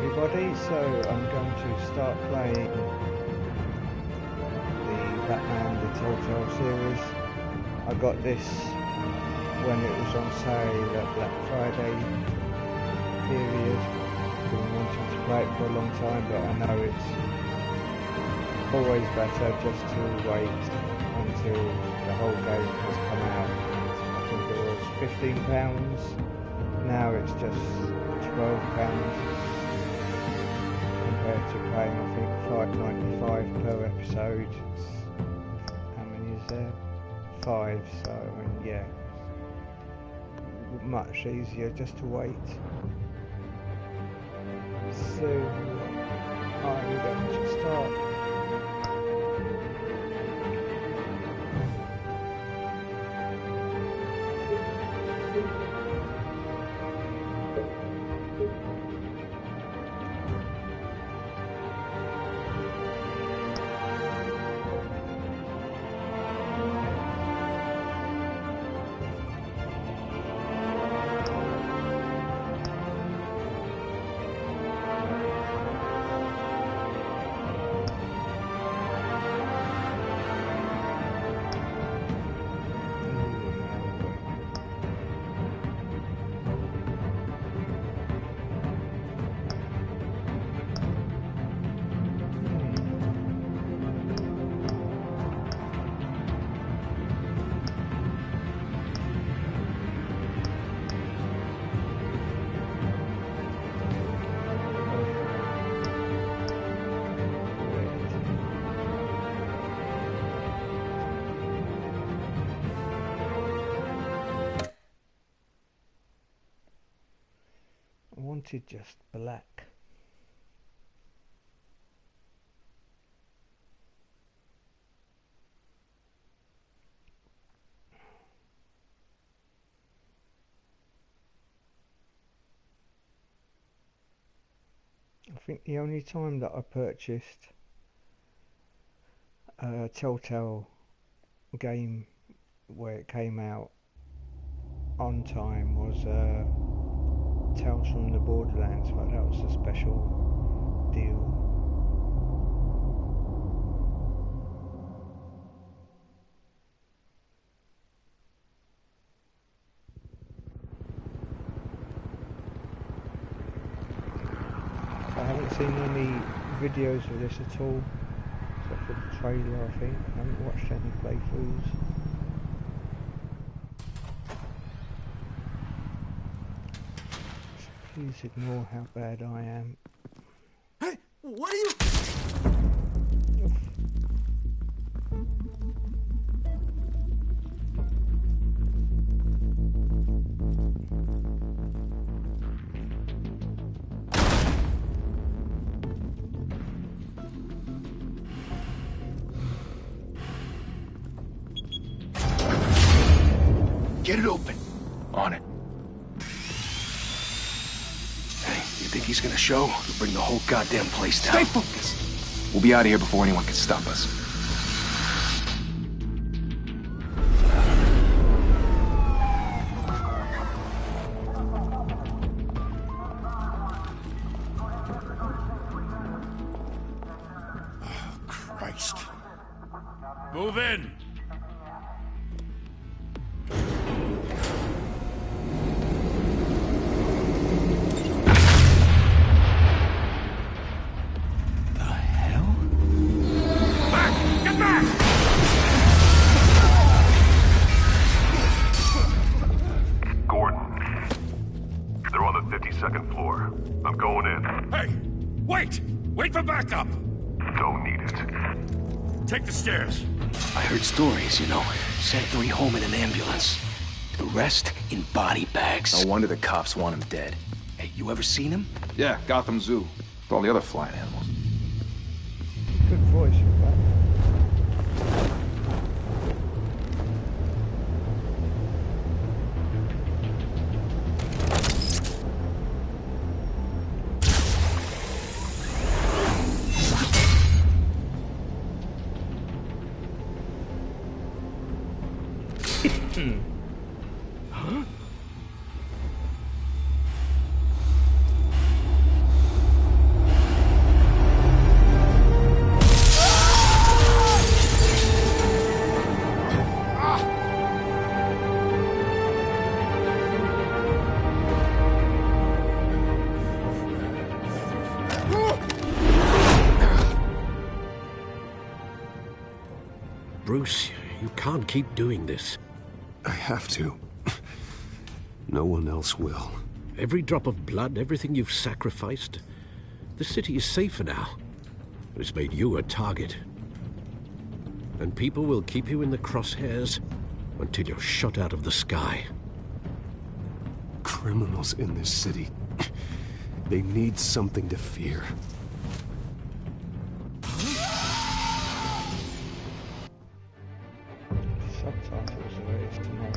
everybody, so I'm going to start playing the Batman, the Telltale series. I got this when it was on sale at Black Friday period. Been wanting to play it for a long time, but I know it's always better just to wait until the whole game has come out. I think it was £15, now it's just £12 compared to paying I think $5.95 per episode. How many is there? 5, so I mean, yeah, much easier just to wait. So I'm going to start. Wanted just black. I think the only time that I purchased a Telltale game where it came out on time was Tales from the Borderlands, but that was a special deal. I haven't seen any videos of this at all, except for the trailer I think. I haven't watched any playthroughs. Please ignore how bad I am. Hey, what are you? Oof. Get it open. On it. Think he's gonna show? We'll bring the whole goddamn place down. Stay focused. We'll be out of here before anyone can stop us. Oh, Christ. Move in. Second floor. I'm going in. Hey! Wait! Wait for backup! Don't need it. Take the stairs. I heard stories, you know. Sent 3 home in an ambulance. The rest in body bags. No wonder the cops want him dead. Hey, you ever seen him? Yeah, Gotham Zoo. With all the other flying animals. Good voice, in fact. Huh? Bruce, you can't keep doing this. I have to. No one else will. Every drop of blood, everything you've sacrificed. The city is safer now. It's made you a target. And people will keep you in the crosshairs until you're shot out of the sky. Criminals in this city. They need something to fear. Subtitles are released tomorrow.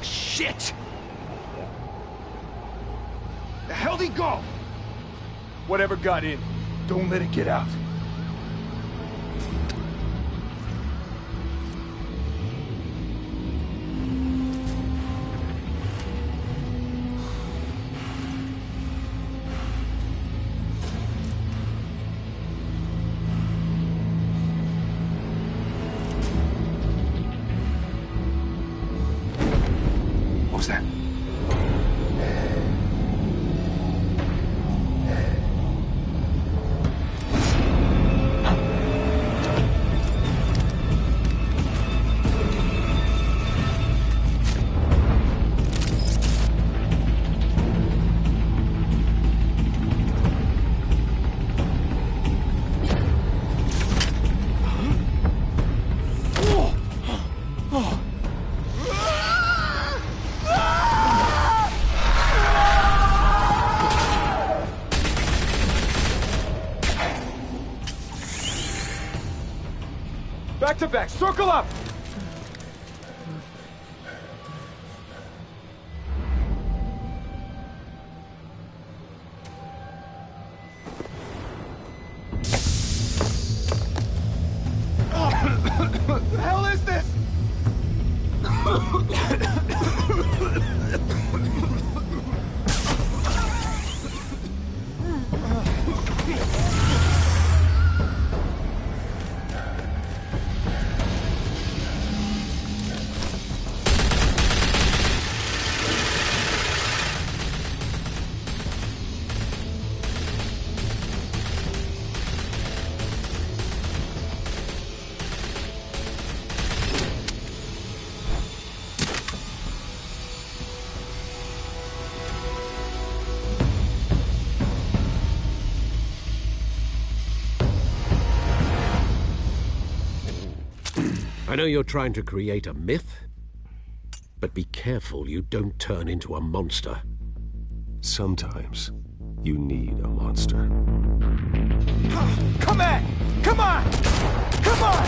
Shit! The hell'd he go? Whatever got in, don't let it get out. What was that? Back to back, circle up! What the hell is this? I know you're trying to create a myth, but be careful you don't turn into a monster. Sometimes you need a monster. Come on! Come on! Come on!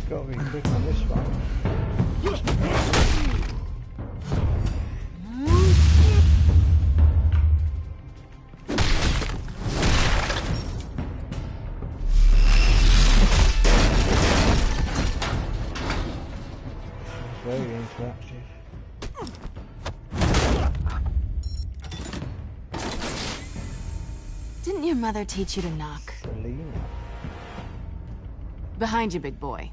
Gotta be quick on this one. Very interactive. Didn't your mother teach you to knock? Selena. Behind you, big boy.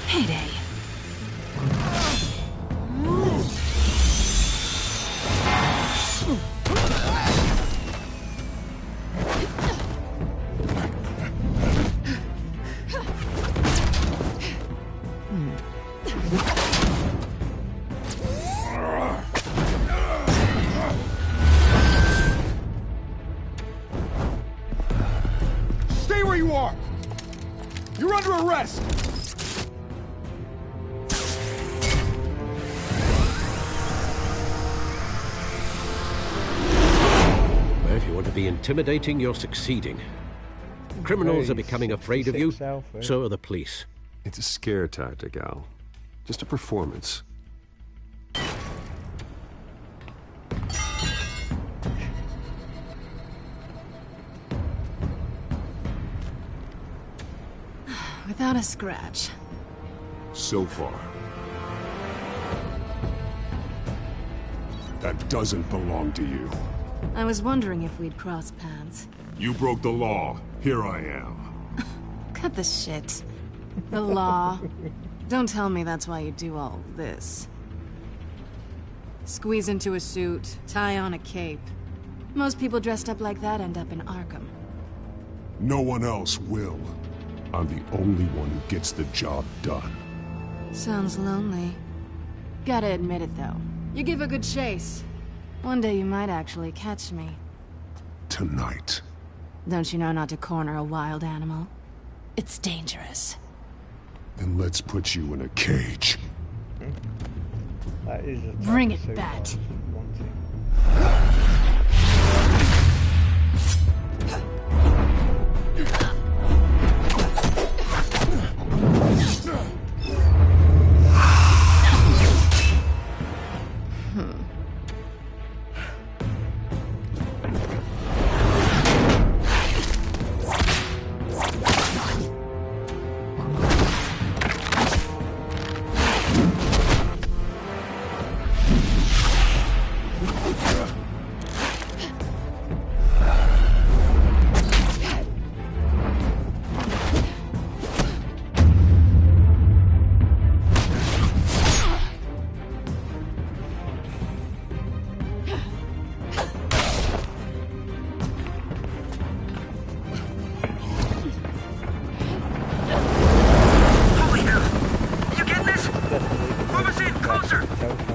Heyday. you are! You're under arrest! Well, if you want to be intimidating, you're succeeding. Criminals are becoming afraid of you, 66 Alfred. so are the police. It's a scare tactic, Al. Just a performance. Without a scratch. So far. That doesn't belong to you. I was wondering if we'd cross paths. You broke the law. Here I am. Cut the shit. The law. Don't tell me that's why you do all this. Squeeze into a suit, tie on a cape. Most people dressed up like that end up in Arkham. No one else will. I'm the only one who gets the job done. Sounds lonely. Gotta admit it, though. You give a good chase. One day you might actually catch me. Tonight. Don't you know not to corner a wild animal? It's dangerous. Then let's put you in a cage. That is a Bring it, suit I Bat. wanted. Telltale games,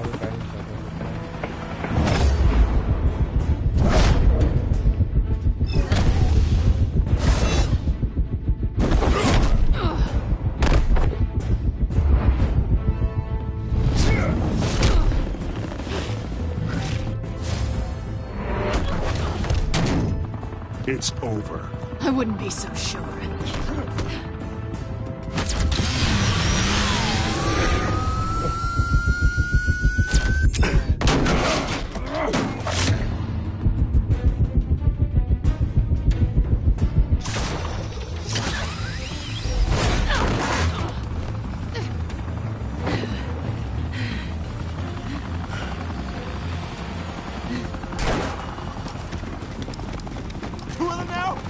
It's over. I wouldn't be so sure.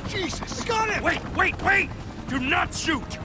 Jesus! Got him! Wait! Do not shoot!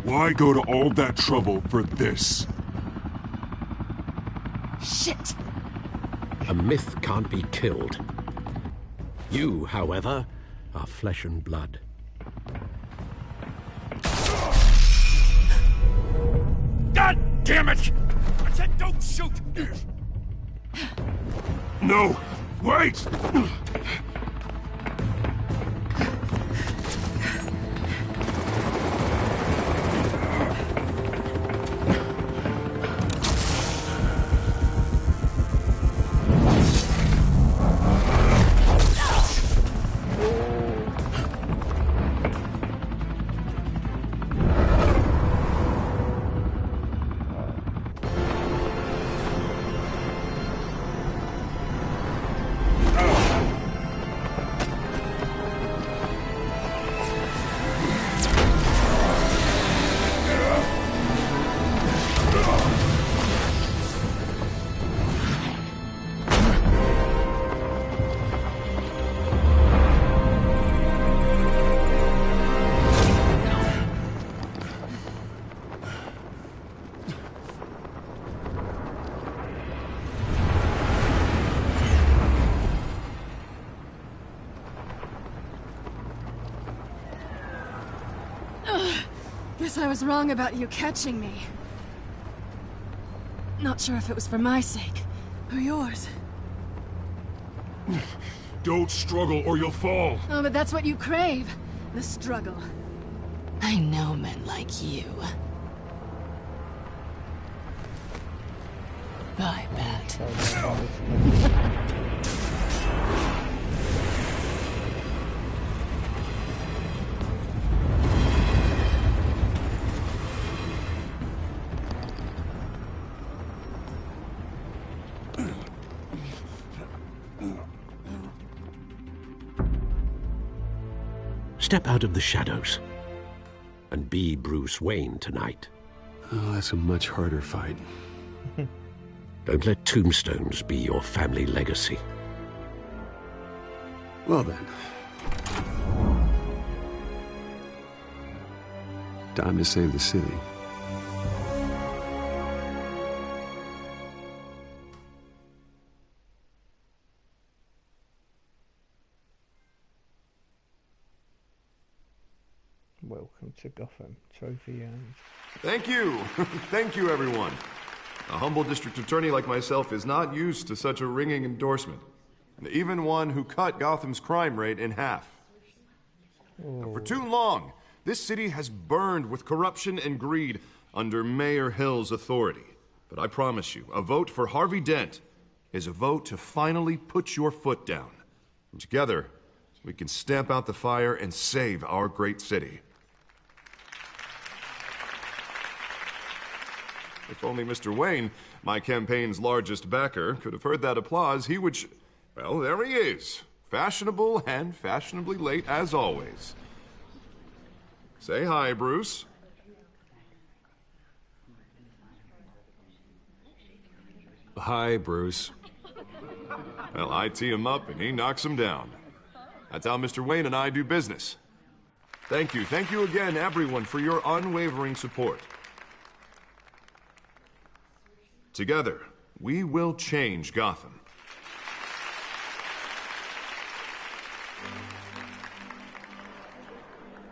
Why go to all that trouble for this? Shit! A myth can't be killed. You, however, are flesh and blood. God damn it! I said don't shoot! No! Wait! Guess I was wrong about you catching me. Not sure if it was for my sake, or yours. Don't struggle or you'll fall. Oh, but that's what you crave. The struggle. I know men like you. Bye, Bat. Step out of the shadows and be Bruce Wayne tonight. Oh, that's a much harder fight. Don't let tombstones be your family legacy. Well then. Time to save the city. Welcome to Gotham. Trophy earned. Thank you. Thank you, everyone. A humble district attorney like myself is not used to such a ringing endorsement. Even one who cut Gotham's crime rate in half. For too long, this city has burned with corruption and greed under Mayor Hill's authority. But I promise you, a vote for Harvey Dent is a vote to finally put your foot down. And together, we can stamp out the fire and save our great city. If only Mr. Wayne, my campaign's largest backer, could have heard that applause, he would well, there he is. Fashionable and fashionably late as always. Say hi, Bruce. Hi, Bruce. Well, I tee him up and he knocks him down. That's how Mr. Wayne and I do business. Thank you again, everyone, for your unwavering support. Together, we will change Gotham.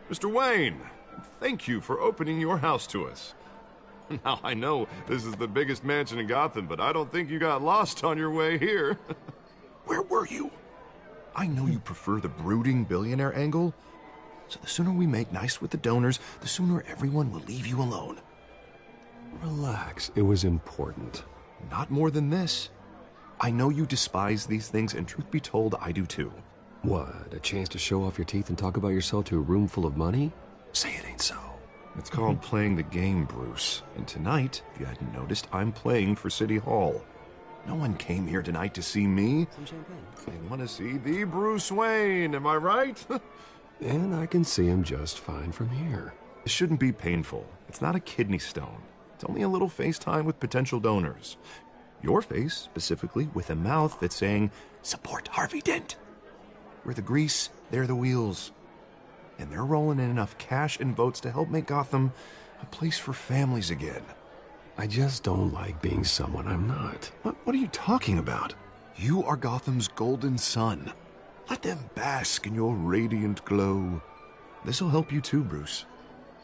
Mr. Wayne, thank you for opening your house to us. Now, I know this is the biggest mansion in Gotham, but I don't think you got lost on your way here. Where were you? I know you prefer the brooding billionaire angle, so the sooner we make nice with the donors, the sooner everyone will leave you alone. Relax, it was important. Not more than this. I know you despise these things, and truth be told, I do too. What, a chance to show off your teeth and talk about yourself to a room full of money? Say it ain't so. It's called playing the game, Bruce. And tonight, if you hadn't noticed, I'm playing for City Hall. No one came here tonight to see me. Some champagne. They want to see the Bruce Wayne, am I right? And I can see him just fine from here. It shouldn't be painful. It's not a kidney stone. It's only a little FaceTime with potential donors. Your face, specifically, with a mouth that's saying, support Harvey Dent. We're the grease, they're the wheels. And they're rolling in enough cash and votes to help make Gotham a place for families again. I just don't like being someone I'm not. What are you talking about? You are Gotham's golden sun. Let them bask in your radiant glow. This'll help you too, Bruce.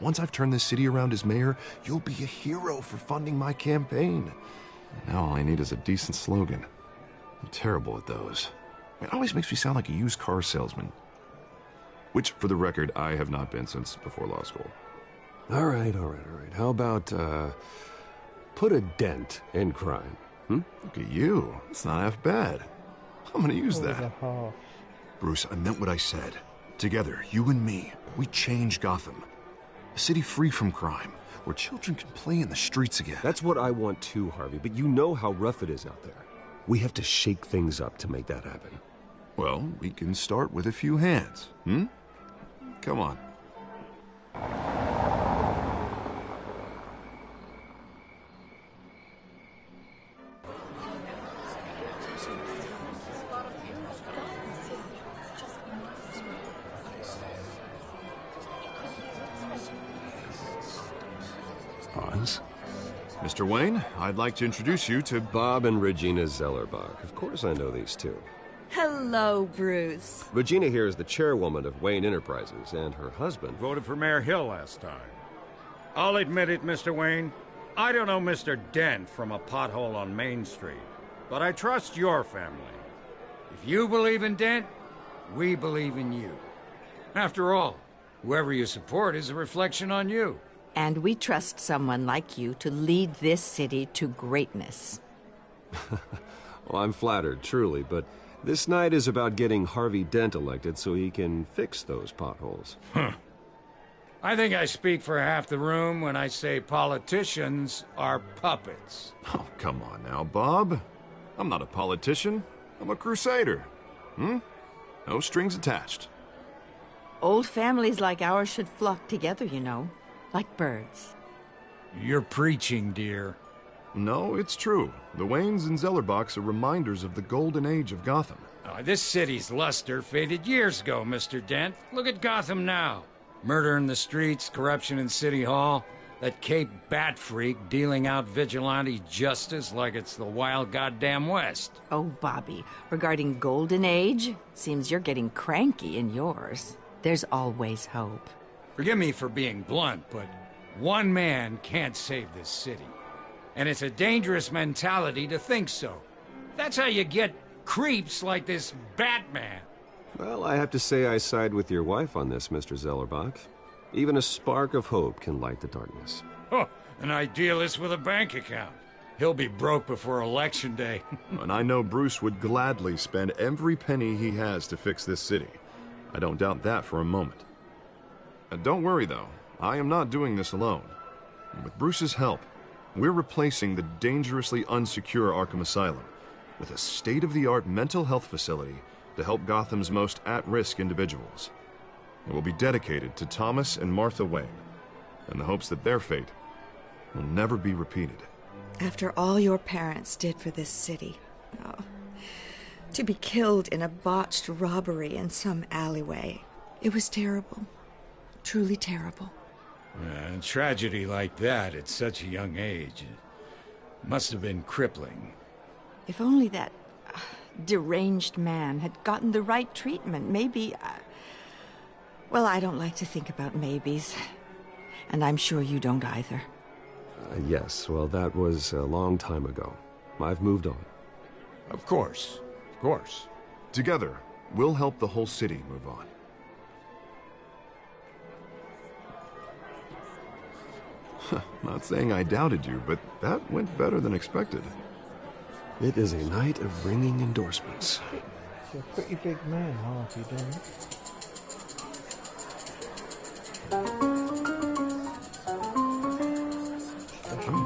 Once I've turned this city around as mayor, you'll be a hero for funding my campaign. Now all I need is a decent slogan. I'm terrible at those. It always makes me sound like a used car salesman. Which, for the record, I have not been since before law school. All right. How about, put a dent in crime? Look at you. It's not half bad. I'm gonna use that. Bruce, I meant what I said. Together, you and me, we change Gotham. A city free from crime, where children can play in the streets again. That's what I want too, Harvey, but you know how rough it is out there. We have to shake things up to make that happen. Well, we can start with a few hands, Come on. Oz? Mr. Wayne, I'd like to introduce you to Bob and Regina Zellerbach. Of course I know these two. Hello, Bruce. Regina here is the chairwoman of Wayne Enterprises, and her husband... Voted for Mayor Hill last time. I'll admit it, Mr. Wayne. I don't know Mr. Dent from a pothole on Main Street, but I trust your family. If you believe in Dent, we believe in you. After all, whoever you support is a reflection on you. And we trust someone like you to lead this city to greatness. Well, I'm flattered, truly, but this night is about getting Harvey Dent elected so he can fix those potholes. I think I speak for half the room when I say politicians are puppets. Oh, come on now, Bob. I'm not a politician. I'm a crusader. No strings attached. Old families like ours should flock together, you know, like birds. You're preaching, dear. No, it's true. The Waynes and Zellerbachs are reminders of the golden age of Gotham. This city's luster faded years ago, Mr. Dent. Look at Gotham now. Murder in the streets, corruption in City Hall, that Cape Bat freak dealing out vigilante justice like it's the wild goddamn West. Oh, Bobby, regarding Golden Age, seems you're getting cranky in yours. There's always hope. Forgive me for being blunt, but one man can't save this city. And it's a dangerous mentality to think so. That's how you get creeps like this Batman. Well, I have to say I side with your wife on this, Mr. Zellerbach. Even a spark of hope can light the darkness. Oh, an idealist with a bank account. He'll be broke before Election Day. And I know Bruce would gladly spend every penny he has to fix this city. I don't doubt that for a moment. Don't worry, though. I am not doing this alone. And with Bruce's help, we're replacing the dangerously unsecure Arkham Asylum with a state-of-the-art mental health facility to help Gotham's most at-risk individuals. It will be dedicated to Thomas and Martha Wayne, in the hopes that their fate will never be repeated. After all your parents did for this city, to be killed in a botched robbery in some alleyway, it was terrible. Truly terrible. A tragedy like that at such a young age must have been crippling. If only that deranged man had gotten the right treatment, maybe... Well, I don't like to think about maybes. And I'm sure you don't either. Yes, well, that was a long time ago. I've moved on. Of course. Of course. Together, we'll help the whole city move on. Not saying I doubted you, but that went better than expected. It is a night of ringing endorsements. You're a pretty big man, Harvey Dent.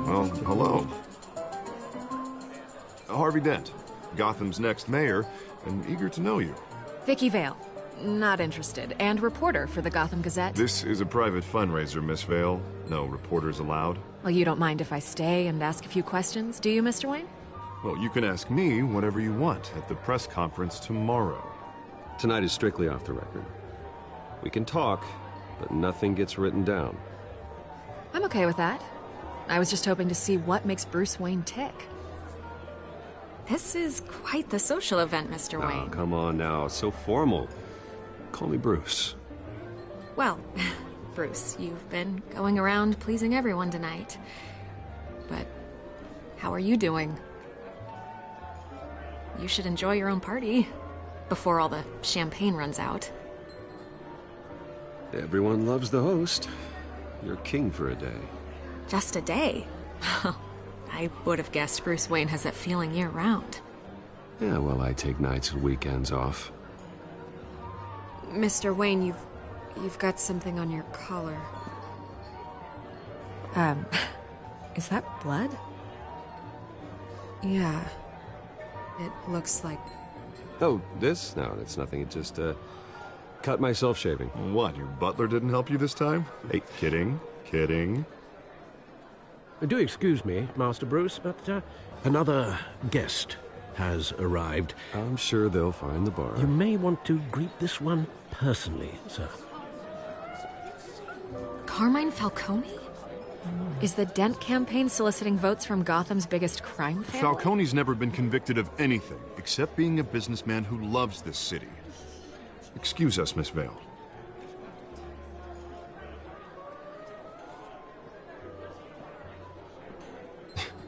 Well, hello. Harvey Dent, Gotham's next mayor, and eager to know you. Vicky Vale. Not interested. And reporter for the Gotham Gazette. This is a private fundraiser, Miss Vale. No reporters allowed. Well, you don't mind if I stay and ask a few questions, do you, Mr. Wayne? Well, you can ask me whatever you want at the press conference tomorrow. Tonight is strictly off the record. We can talk, but nothing gets written down. I'm okay with that. I was just hoping to see what makes Bruce Wayne tick. This is quite the social event, Mr. Wayne. Oh, come on now. So formal. Call me Bruce. Well, Bruce, you've been going around pleasing everyone tonight. But how are you doing? You should enjoy your own party before all the champagne runs out. Everyone loves the host. You're king for a day. Just a day? I would have guessed Bruce Wayne has that feeling year-round. Yeah, well, I take nights and weekends off. Mr. Wayne, you've got something on your collar. Is that blood? Yeah. It looks like... Oh, this? No, it's nothing. It just, cut myself shaving. What, your butler didn't help you this time? Hey, kidding. Do excuse me, Master Bruce, but another guest has arrived. I'm sure they'll find the bar. You may want to greet this one personally, sir. Carmine Falcone? Is the Dent campaign soliciting votes from Gotham's biggest crime family? Falcone's never been convicted of anything, except being a businessman who loves this city. Excuse us, Miss Vale.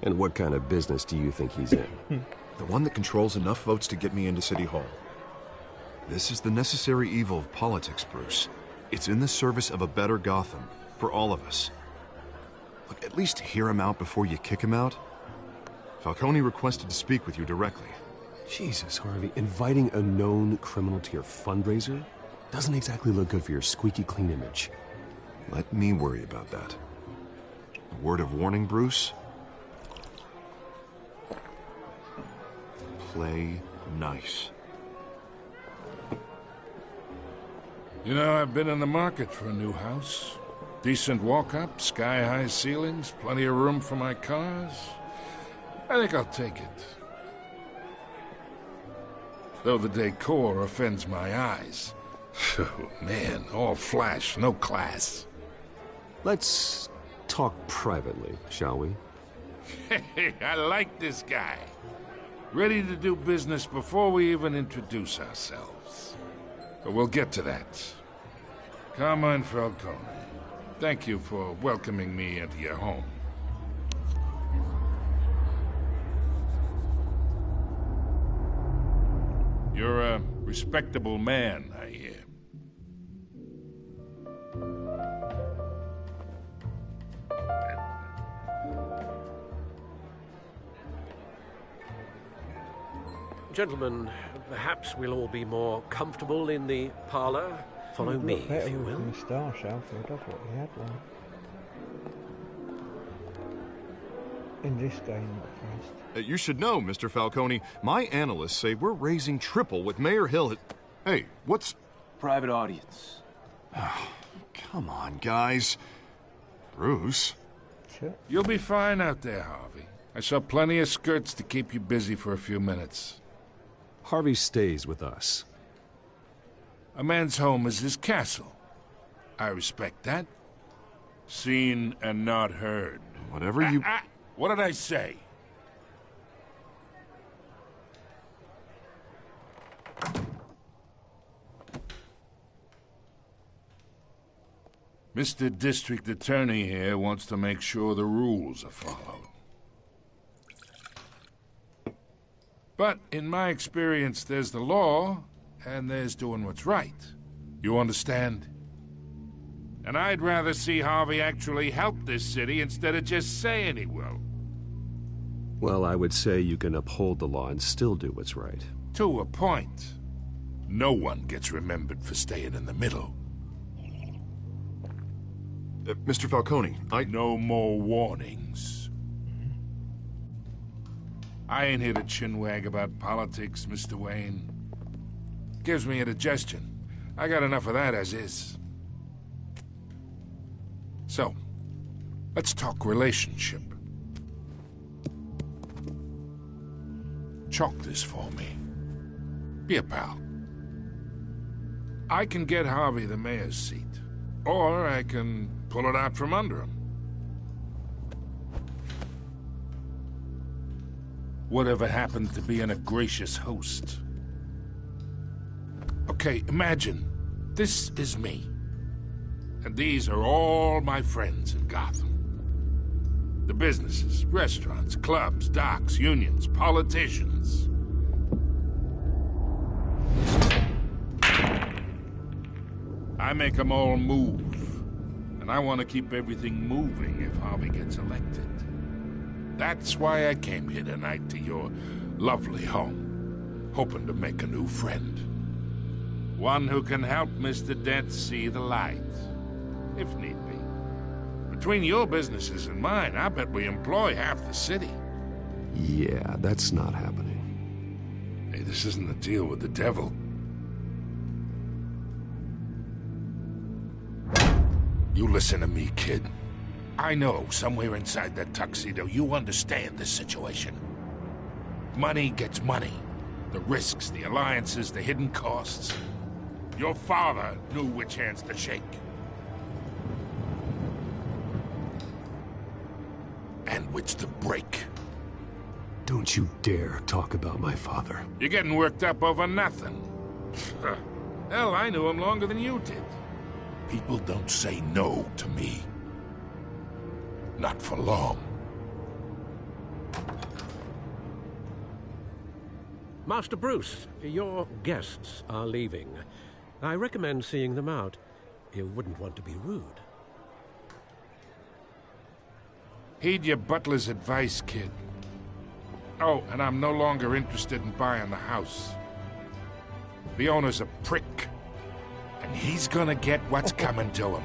And what kind of business do you think he's in? The one that controls enough votes to get me into City Hall. This is the necessary evil of politics, Bruce. It's in the service of a better Gotham, for all of us. Look, at least hear him out before you kick him out. Falcone requested to speak with you directly. Jesus, Harvey, inviting a known criminal to your fundraiser doesn't exactly look good for your squeaky clean image. Let me worry about that. A word of warning, Bruce? Play nice. You know, I've been in the market for a new house. Decent walk-up, sky-high ceilings, plenty of room for my cars. I think I'll take it. Though the decor offends my eyes. Oh, man, all flash, no class. Let's talk privately, shall we? Hey, I like this guy. Ready to do business before we even introduce ourselves. But we'll get to that. Carmine Falcone, thank you for welcoming me into your home. You're a respectable man, I hear. Gentlemen, perhaps we'll all be more comfortable in the parlor. Follow me, if you will. Moustache, Alfred. I thought he had one. In this game, at first. You should know, Mr. Falcone, my analysts say we're raising triple what Mayor Hill had... Hey, what's... Private audience. Come on, guys. Bruce? Sure. You'll be fine out there, Harvey. I saw plenty of skirts to keep you busy for a few minutes. Harvey stays with us. A man's home is his castle. I respect that. Seen and not heard. Whatever you... What did I say? Mr. District Attorney here wants to make sure the rules are followed. But in my experience, there's the law, and there's doing what's right. You understand? And I'd rather see Harvey actually help this city instead of just saying he will. Well, I would say you can uphold the law and still do what's right. To a point. No one gets remembered for staying in the middle. Mr. Falcone, No more warnings. I ain't here to chinwag about politics, Mr. Wayne. Gives me indigestion. I got enough of that as is. So, let's talk relationship. Chalk this for me. Be a pal. I can get Harvey the mayor's seat, or I can pull it out from under him. Whatever happened to being a gracious host? Okay, imagine, this is me. And these are all my friends in Gotham. The businesses, restaurants, clubs, docks, unions, politicians. I make them all move. And I want to keep everything moving if Harvey gets elected. That's why I came here tonight to your lovely home, hoping to make a new friend. One who can help Mr. Dent see the light, if need be. Between your businesses and mine, I bet we employ half the city. Yeah, that's not happening. Hey, this isn't a deal with the devil. You listen to me, kid. I know somewhere inside that tuxedo you understand this situation. Money gets money. The risks, the alliances, the hidden costs. Your father knew which hands to shake. And which to break. Don't you dare talk about my father. You're getting worked up over nothing. Hell, I knew him longer than you did. People don't say no to me. Not for long. Master Bruce, your guests are leaving. I recommend seeing them out. You wouldn't want to be rude. Heed your butler's advice, kid. Oh, and I'm no longer interested in buying the house. The owner's a prick, and he's gonna get what's coming to him.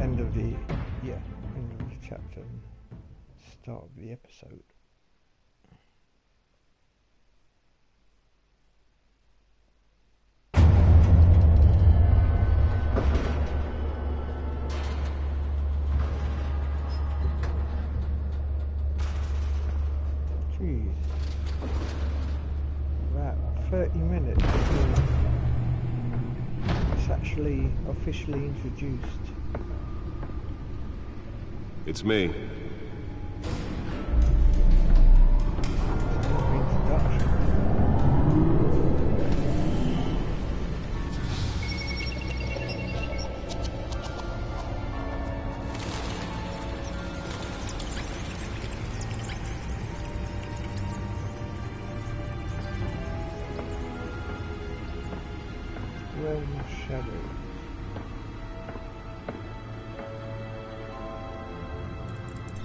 End of the chapter, start of the episode. Jeez. About 30 minutes. It's actually officially introduced. It's me.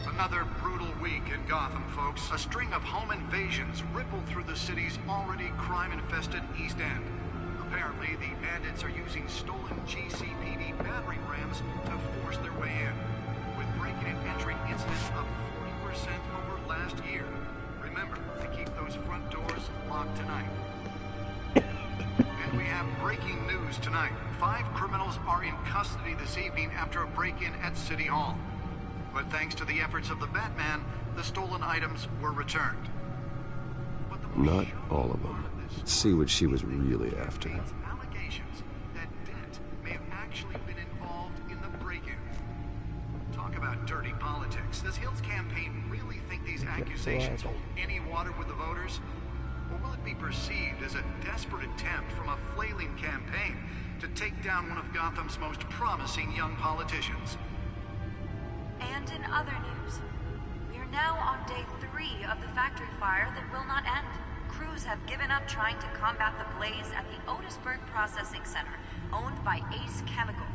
Another brutal week in Gotham, folks. A string of home invasions rippled through the city's already crime-infested East End. Apparently, the bandits are using stolen GCPD battering rams to force their way in, with breaking and entering incidents up 40% over last year. Remember to keep those front doors locked tonight. And we have breaking news tonight. 5 criminals are in custody this evening after a break-in at City Hall. But thanks to the efforts of the Batman, the stolen items were returned. Not all of them. Let's see what she was really after. Allegations that Dent may have actually been involved in the break-in. Talk about dirty politics. Does Hill's campaign really think these accusations hold any water with the voters? Or will it be perceived as a desperate attempt from a flailing campaign to take down one of Gotham's most promising young politicians? And in other news, we are now on day 3 of the factory fire that will not end. Crews have given up trying to combat the blaze at the Otisburg Processing Center, owned by Ace Chemical.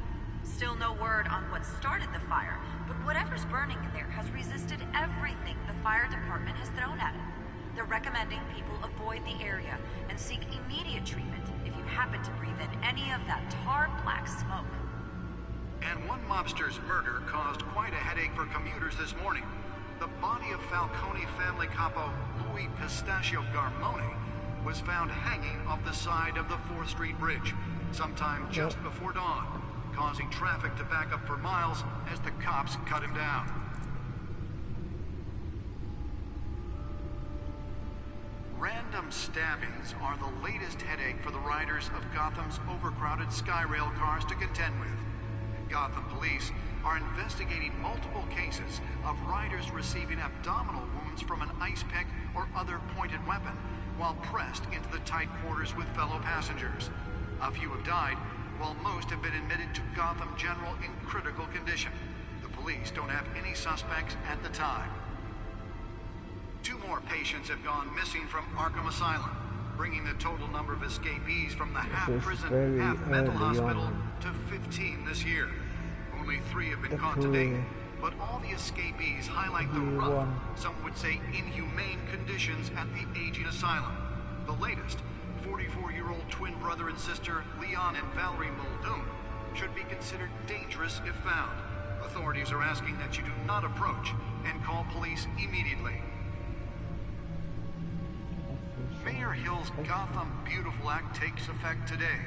Still no word on what started the fire, but whatever's burning in there has resisted everything the fire department has thrown at it. They're recommending people avoid the area and seek immediate treatment if you happen to breathe in any of that tar black smoke. And one mobster's murder caused quite a headache for commuters this morning. The body of Falcone family capo Louis Pistachio Garmone was found hanging off the side of the 4th Street Bridge sometime just before dawn, causing traffic to back up for miles as the cops cut him down. Random stabbings are the latest headache for the riders of Gotham's overcrowded Skyrail cars to contend with. Gotham police are investigating multiple cases of riders receiving abdominal wounds from an ice pick or other pointed weapon while pressed into the tight quarters with fellow passengers. A few have died, while most have been admitted to Gotham General in critical condition. The police don't have any suspects at the time. 2 more patients have gone missing from Arkham Asylum, bringing the total number of escapees from the half-prison, half-mental hospital to 15 this year. Only 3 have been caught to date, but all the escapees highlight the rough, some would say inhumane conditions at the aging asylum. The latest, 44-year-old twin brother and sister Leon and Valerie Muldoon, should be considered dangerous if found. Authorities are asking that you do not approach and call police immediately. Mayor Hill's Gotham Beautiful Act takes effect today,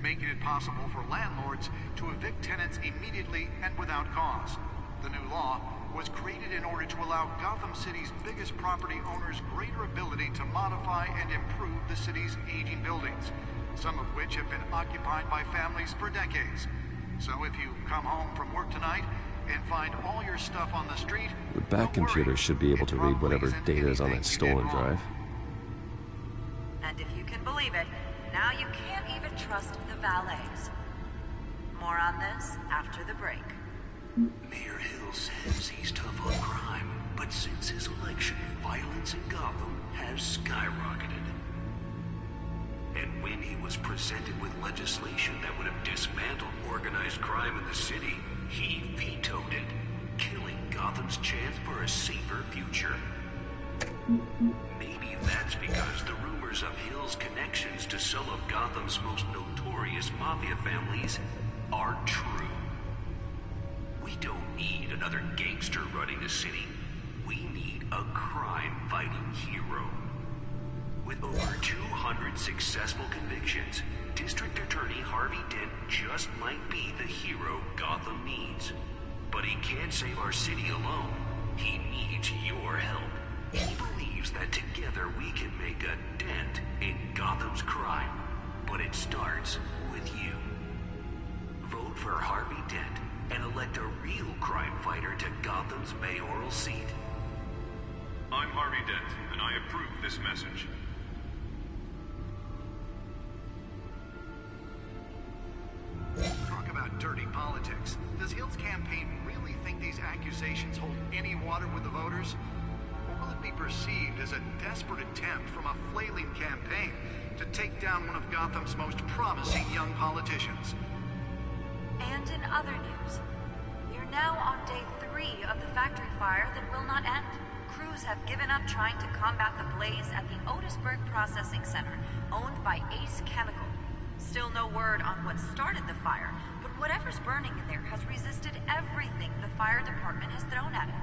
making it possible for landlords to evict tenants immediately and without cause. The new law was created in order to allow Gotham City's biggest property owners greater ability to modify and improve the city's aging buildings, some of which have been occupied by families for decades. So if you come home from work tonight and find all your stuff on the street, The back computer should be able to read whatever data is on that stolen drive. trust the valets. More on this after the break. Mayor Hill says he's tough on crime, but since his election, violence in Gotham has skyrocketed. And when he was presented with legislation that would have dismantled organized crime in the city, he vetoed it, killing Gotham's chance for a safer future. Maybe that's because the rumors of Hill's connections to some of Gotham's most notorious mafia families are true. We don't need another gangster running the city. We need a crime-fighting hero. With over 200 successful convictions, District Attorney Harvey Dent just might be the hero Gotham needs. But he can't save our city alone. He needs your help. He believes that together we can make a dent in Gotham's crime. But it starts with you. Vote for Harvey Dent and elect a real crime fighter to Gotham's mayoral seat. I'm Harvey Dent, and I approve this message. Talk about dirty politics. Does Hill's campaign really think these accusations hold any water with the voters? Or will it be perceived as a desperate attempt from a flailing campaign to take down one of Gotham's most promising young politicians? And in other news, we're now on day 3 of the factory fire that will not end. Crews have given up trying to combat the blaze at the Otisburg Processing Center, owned by Ace Chemical. Still no word on what started the fire, but whatever's burning in there has resisted everything the fire department has thrown at it.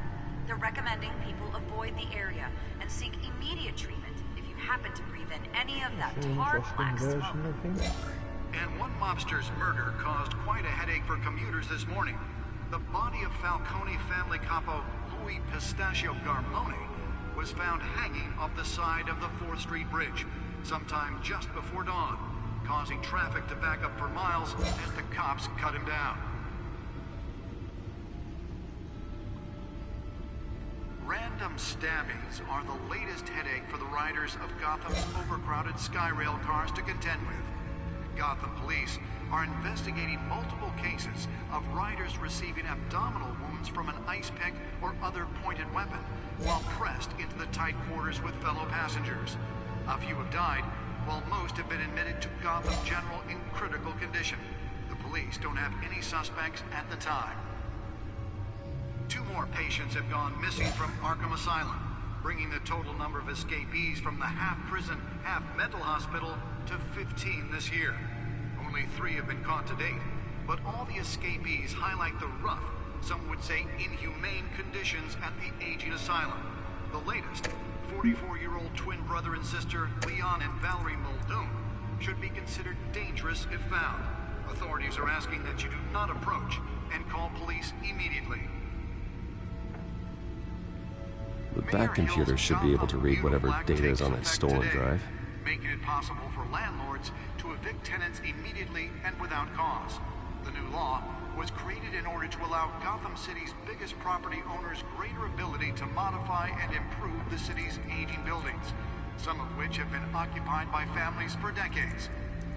They're recommending people avoid the area and seek immediate treatment if you happen to breathe in any of that tar black smoke. And one mobster's murder caused quite a headache for commuters this morning. The body of Falcone family capo Louis Pistachio Garmone was found hanging off the side of the 4th Street Bridge sometime just before dawn, causing traffic to back up for miles as the cops cut him down. Random stabbings are the latest headache for the riders of Gotham's overcrowded Skyrail cars to contend with. Gotham police are investigating multiple cases of riders receiving abdominal wounds from an ice pick or other pointed weapon while pressed into the tight quarters with fellow passengers. A few have died, while most have been admitted to Gotham General in critical condition. The police don't have any suspects at the time. 2 more patients have gone missing from Arkham Asylum, bringing the total number of escapees from the half-prison, half-mental hospital to 15 this year. Only 3 have been caught to date, but all the escapees highlight the rough, some would say inhumane conditions at the aging asylum. The latest, 44-year-old twin brother and sister Leon and Valerie Muldoon, should be considered dangerous if found. Authorities are asking that you do not approach and call police immediately. The back computer should be able to read whatever data is on that stolen drive. Making it possible for landlords to evict tenants immediately and without cause. The new law was created in order to allow Gotham City's biggest property owners greater ability to modify and improve the city's aging buildings, some of which have been occupied by families for decades.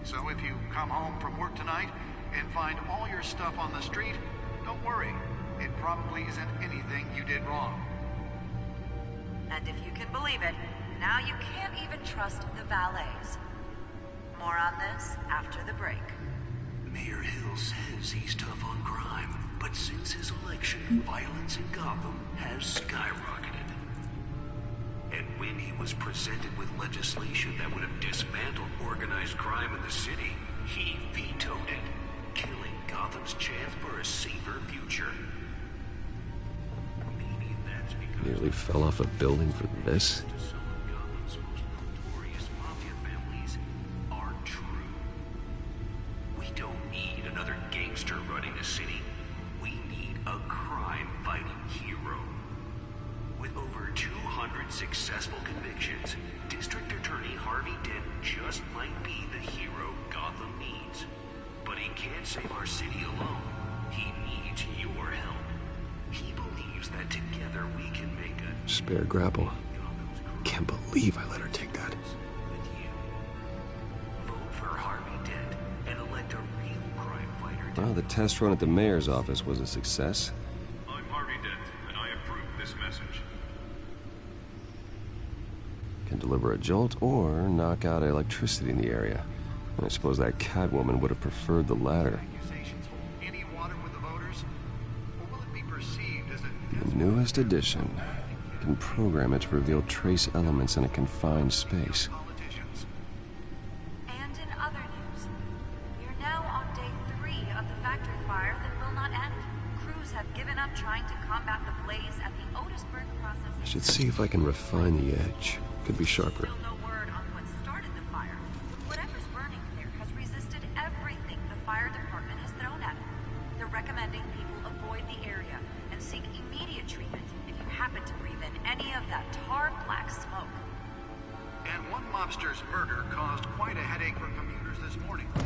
So if you come home from work tonight and find all your stuff on the street, don't worry. It probably isn't anything you did wrong. And if you can believe it, now you can't even trust the valets. More on this after the break. Mayor Hill says he's tough on crime, but since his election, violence in Gotham has skyrocketed. And when he was presented with legislation that would have dismantled organized crime in the city, he vetoed it, killing Gotham's chance for a safer future. Maybe that's because... Nearly fell off a building for this? City, we need a crime-fighting hero. With over 200 successful convictions, District Attorney Harvey Dent just might be the hero Gotham needs. But he can't save our city alone. He needs your help. He believes that together we can make a... Spare grapple. Can't believe I let her take that. Vote for Harvey Dent and Well, the test run at the mayor's office was a success. I'm Harvey Dent, and I approve this message. Can deliver a jolt or knock out electricity in the area. I suppose that Catwoman would have preferred the latter. Any water with the voters? Or will it be perceived as a Newest edition. You can program it to reveal trace elements in a confined space. And in other news, we're now on day 3 of the factory fire that will not end. Crews have given up trying to combat the blaze at the Otisburg processing. I should see if I can refine the edge. Could be sharper. Still no word on what started the fire. Whatever's burning there has resisted everything the fire department has thrown at it. They're recommending people avoid the area and seek immediate treatment if you happen to breathe in any of that tar black smoke. And one mobster's murder caused quite a headache for commuters this morning. The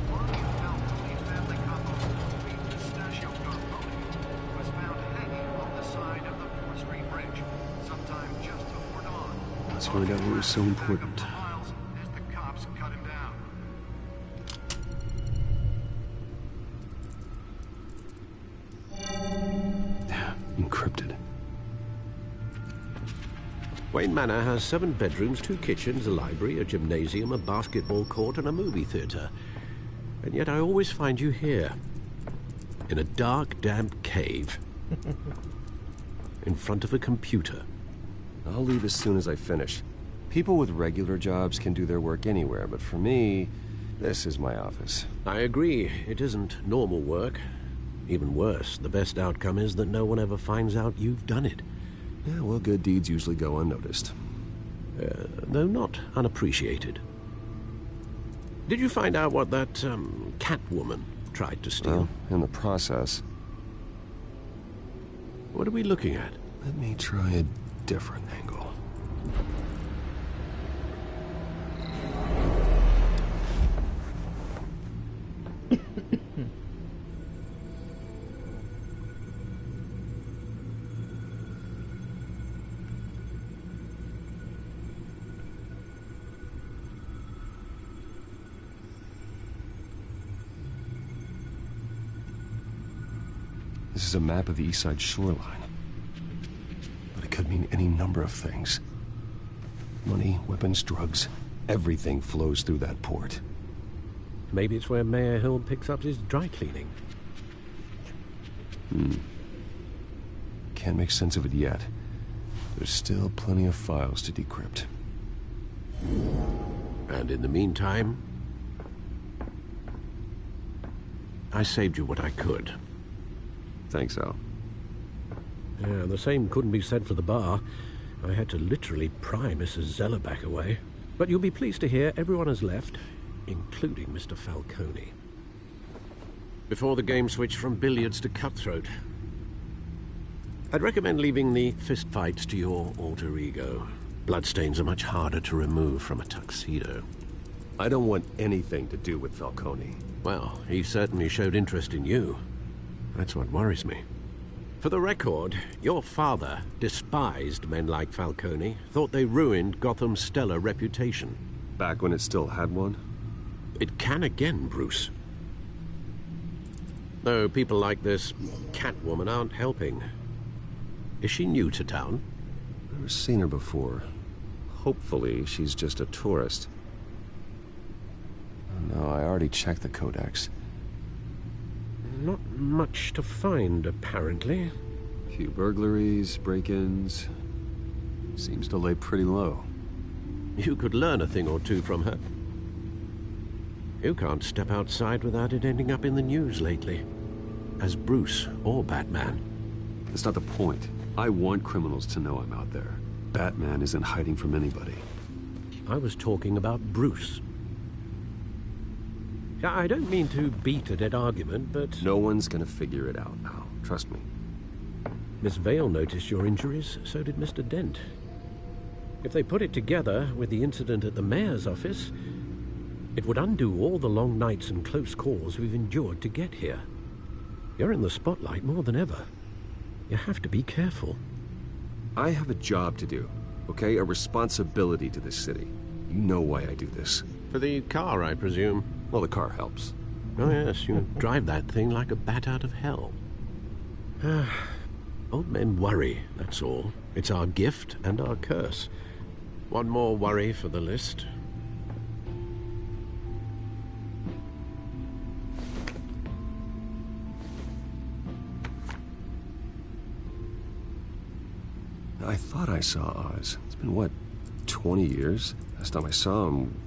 body of Telltale family couple Pistachio Garponi was found hanging on the side of the 4th Street Bridge sometime just before dawn. Let's find out what was so important. As the cops cut him down. Encrypted. Wayne Manor has 7 bedrooms, 2 kitchens, a library, a gymnasium, a basketball court, and a movie theater. And yet I always find you here. In a dark, damp cave. In front of a computer. I'll leave as soon as I finish. People with regular jobs can do their work anywhere, but for me, this is my office. I agree. It isn't normal work. Even worse, the best outcome is that no one ever finds out you've done it. Yeah, well, good deeds usually go unnoticed. Though not unappreciated. Did you find out what that, Catwoman tried to steal? Well, in the process. What are we looking at? Let me try a different angle. This is a map of the East Side shoreline. But it could mean any number of things. Money, weapons, drugs, everything flows through that port. Maybe it's where Mayor Hill picks up his dry cleaning. Can't make sense of it yet. There's still plenty of files to decrypt. And in the meantime, I saved you what I could. Thanks, Al. Yeah, the same couldn't be said for the bar. I had to literally pry Mrs. Zeller back away. But you'll be pleased to hear everyone has left, including Mr. Falcone. Before the game switched from billiards to cutthroat. I'd recommend leaving the fistfights to your alter ego. Bloodstains are much harder to remove from a tuxedo. I don't want anything to do with Falcone. Well, he certainly showed interest in you. That's what worries me. For the record, your father despised men like Falcone, thought they ruined Gotham's stellar reputation. Back when it still had one? It can again, Bruce. Though people like this Catwoman aren't helping. Is she new to town? Never seen her before. Hopefully, she's just a tourist. No, I already checked the codex. Not much to find, apparently. A few burglaries, break-ins. Seems to lay pretty low. You could learn a thing or two from her. You can't step outside without it ending up in the news lately. As Bruce or Batman. That's not the point. I want criminals to know I'm out there. Batman isn't hiding from anybody. I was talking about Bruce. I don't mean to beat a dead argument, but... No one's gonna figure it out now. Trust me. Miss Vale noticed your injuries, so did Mr. Dent. If they put it together with the incident at the mayor's office, it would undo all the long nights and close calls we've endured to get here. You're in the spotlight more than ever. You have to be careful. I have a job to do, okay? A responsibility to this city. You know why I do this. For the car, I presume. Well, the car helps. Oh yes, you drive that thing like a bat out of hell. Old men worry, that's all. It's our gift and our curse. One more worry for the list. I thought I saw Oz. It's been, what, 20 years? Last time I saw him,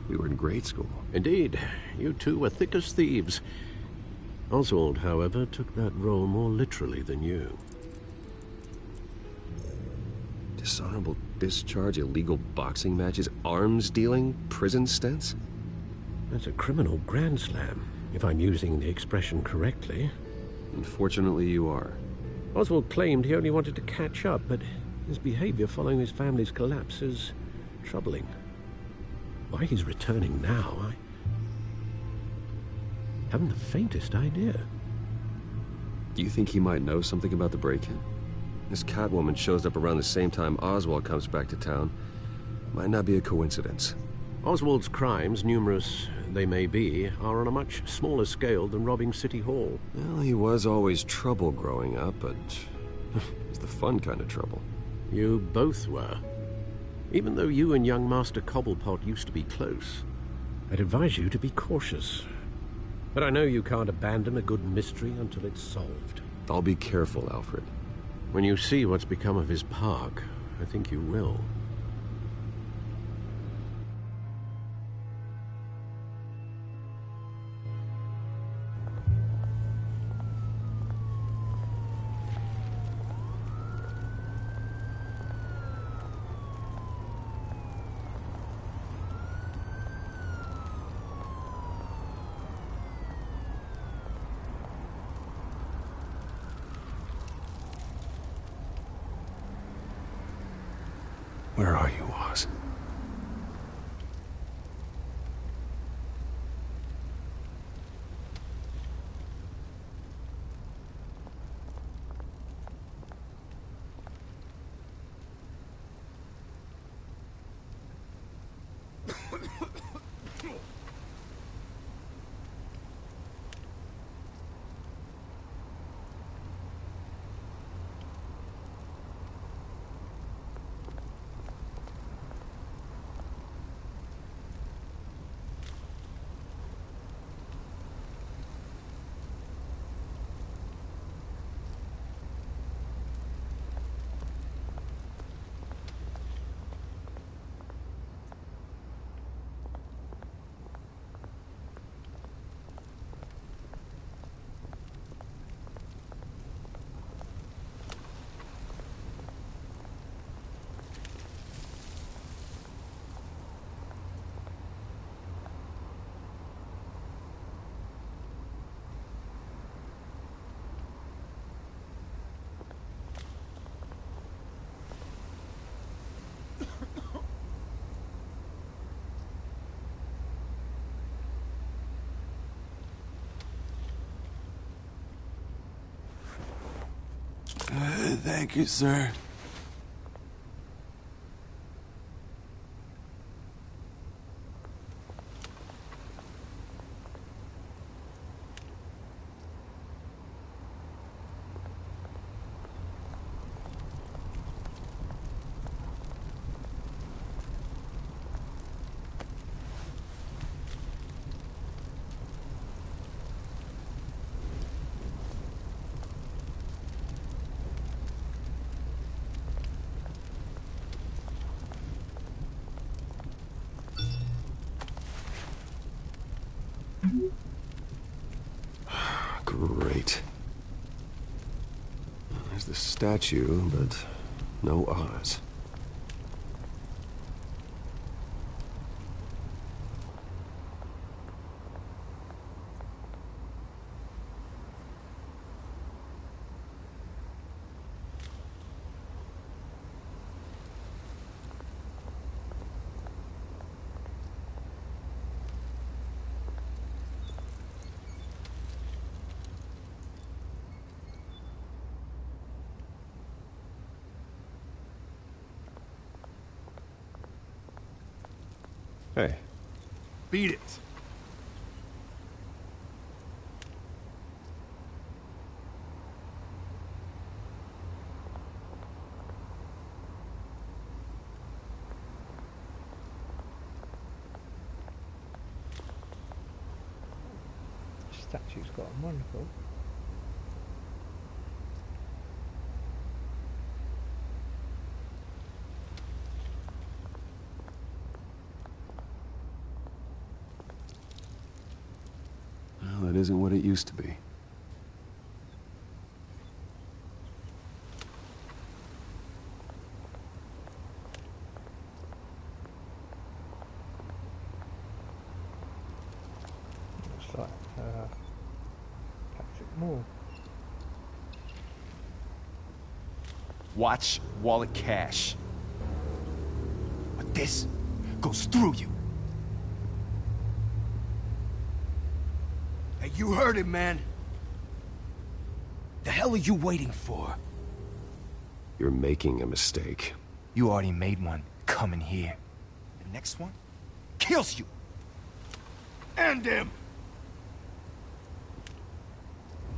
we were in grade school. Indeed. You two were thick as thieves. Oswald, however, took that role more literally than you. Dishonorable discharge, illegal boxing matches, arms dealing, prison stints? That's a criminal grand slam, if I'm using the expression correctly. Unfortunately, you are. Oswald claimed he only wanted to catch up, but his behavior following his family's collapse is troubling. Why he's returning now, I haven't the faintest idea. Do you think he might know something about the break-in? This Catwoman shows up around the same time Oswald comes back to town. Might not be a coincidence. Oswald's crimes, numerous they may be, are on a much smaller scale than robbing City Hall. Well, he was always trouble growing up, but it's the fun kind of trouble. You both were. Even though you and young Master Cobblepot used to be close, I'd advise you to be cautious. But I know you can't abandon a good mystery until it's solved. I'll be careful, Alfred. When you see what's become of his park, I think you will. Where are you, Oz? Thank you, sir. Great. There's the statue, but no Oz. Hey. Beat it. statue's got a monocle. Well, that isn't what it used to be. Looks like Patrick Moore. Watch wallet cash. But this goes through you. Hey, you heard him, man. The hell are you waiting for? You're making a mistake. You already made one coming here. The next one kills you. And him.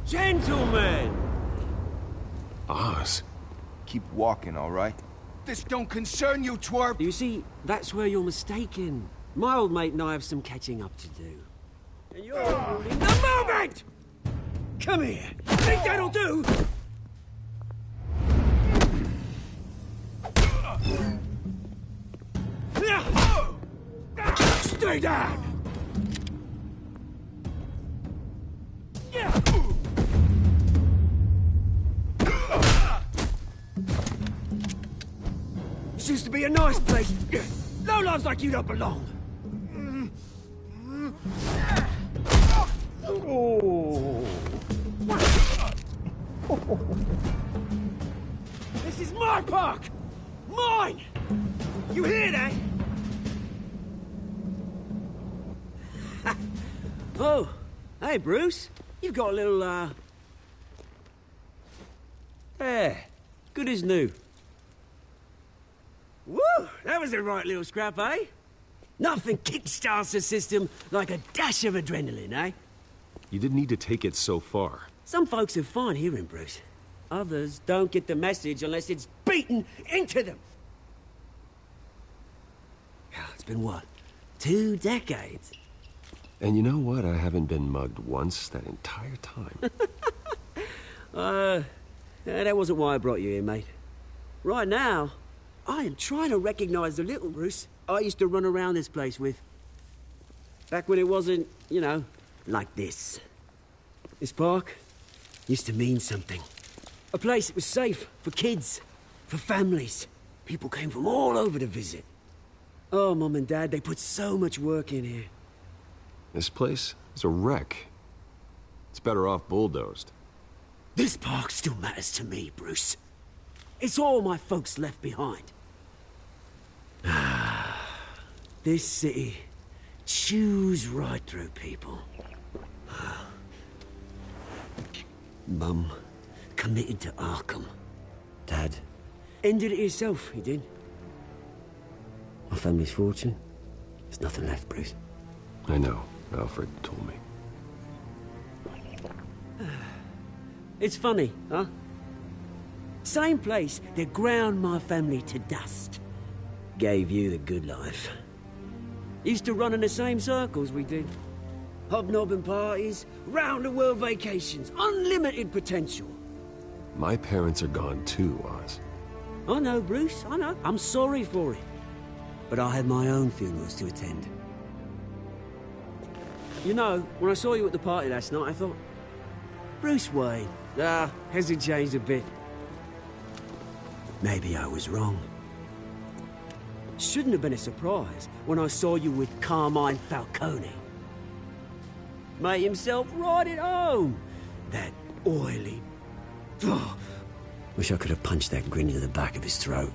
Gentlemen! Oz. Keep walking, all right? This don't concern you, twerp! You see, that's where you're mistaken. My old mate and I have some catching up to do. And you're ruining the moment! Come here! Think that'll do? Stay down! This used to be a nice place. No lives like you don't belong. Oh. This is my park! Mine! You hear that? Oh, hey, Bruce. You've got a little, There. Good as new. Woo! That was a right little scrap, eh? Nothing kickstarts the system like a dash of adrenaline, eh? You didn't need to take it so far. Some folks are fine hearing, Bruce. Others don't get the message unless it's beaten into them. It's been what? 2 decades? And you know what? I haven't been mugged once that entire time. That wasn't why I brought you here, mate. Right now, I am trying to recognize the little Bruce I used to run around this place with. Back when it wasn't, you know, like this. This park used to mean something. A place that was safe for kids, for families. People came from all over to visit. Oh, Mum and Dad, they put so much work in here. This place is a wreck. It's better off bulldozed. This park still matters to me, Bruce. It's all my folks left behind. This city chews right through people. Mum committed to Arkham. Dad ended it himself, he did. My family's fortune, there's nothing left, Bruce. I know. Alfred told me. It's funny, huh? Same place that ground my family to dust. Gave you the good life. Used to run in the same circles we did. Hobnobbing parties, round-the-world vacations, unlimited potential. My parents are gone too, Oz. I know, Bruce, I know. I'm sorry for it. But I had my own funerals to attend. You know, when I saw you at the party last night, I thought, Bruce Wayne, has he changed a bit? Maybe I was wrong. Shouldn't have been a surprise when I saw you with Carmine Falcone. Made himself right at home. That oily... Wish I could have punched that grin into the back of his throat.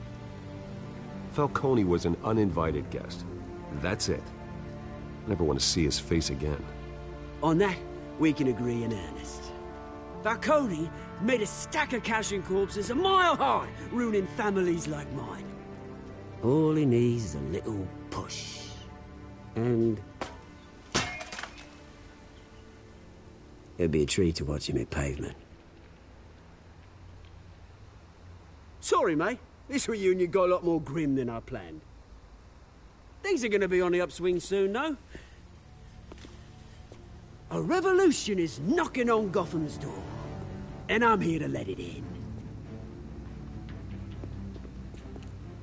Falcone was an uninvited guest. That's it. Never want to see his face again. On that, we can agree in earnest. Falcone made a stack of cash and corpses a mile high, ruining families like mine. All he needs is a little push. And... it'd be a treat to watch him hit pavement. Sorry, mate. This reunion got a lot more grim than I planned. Things are gonna be on the upswing soon, though. A revolution is knocking on Gotham's door, and I'm here to let it in.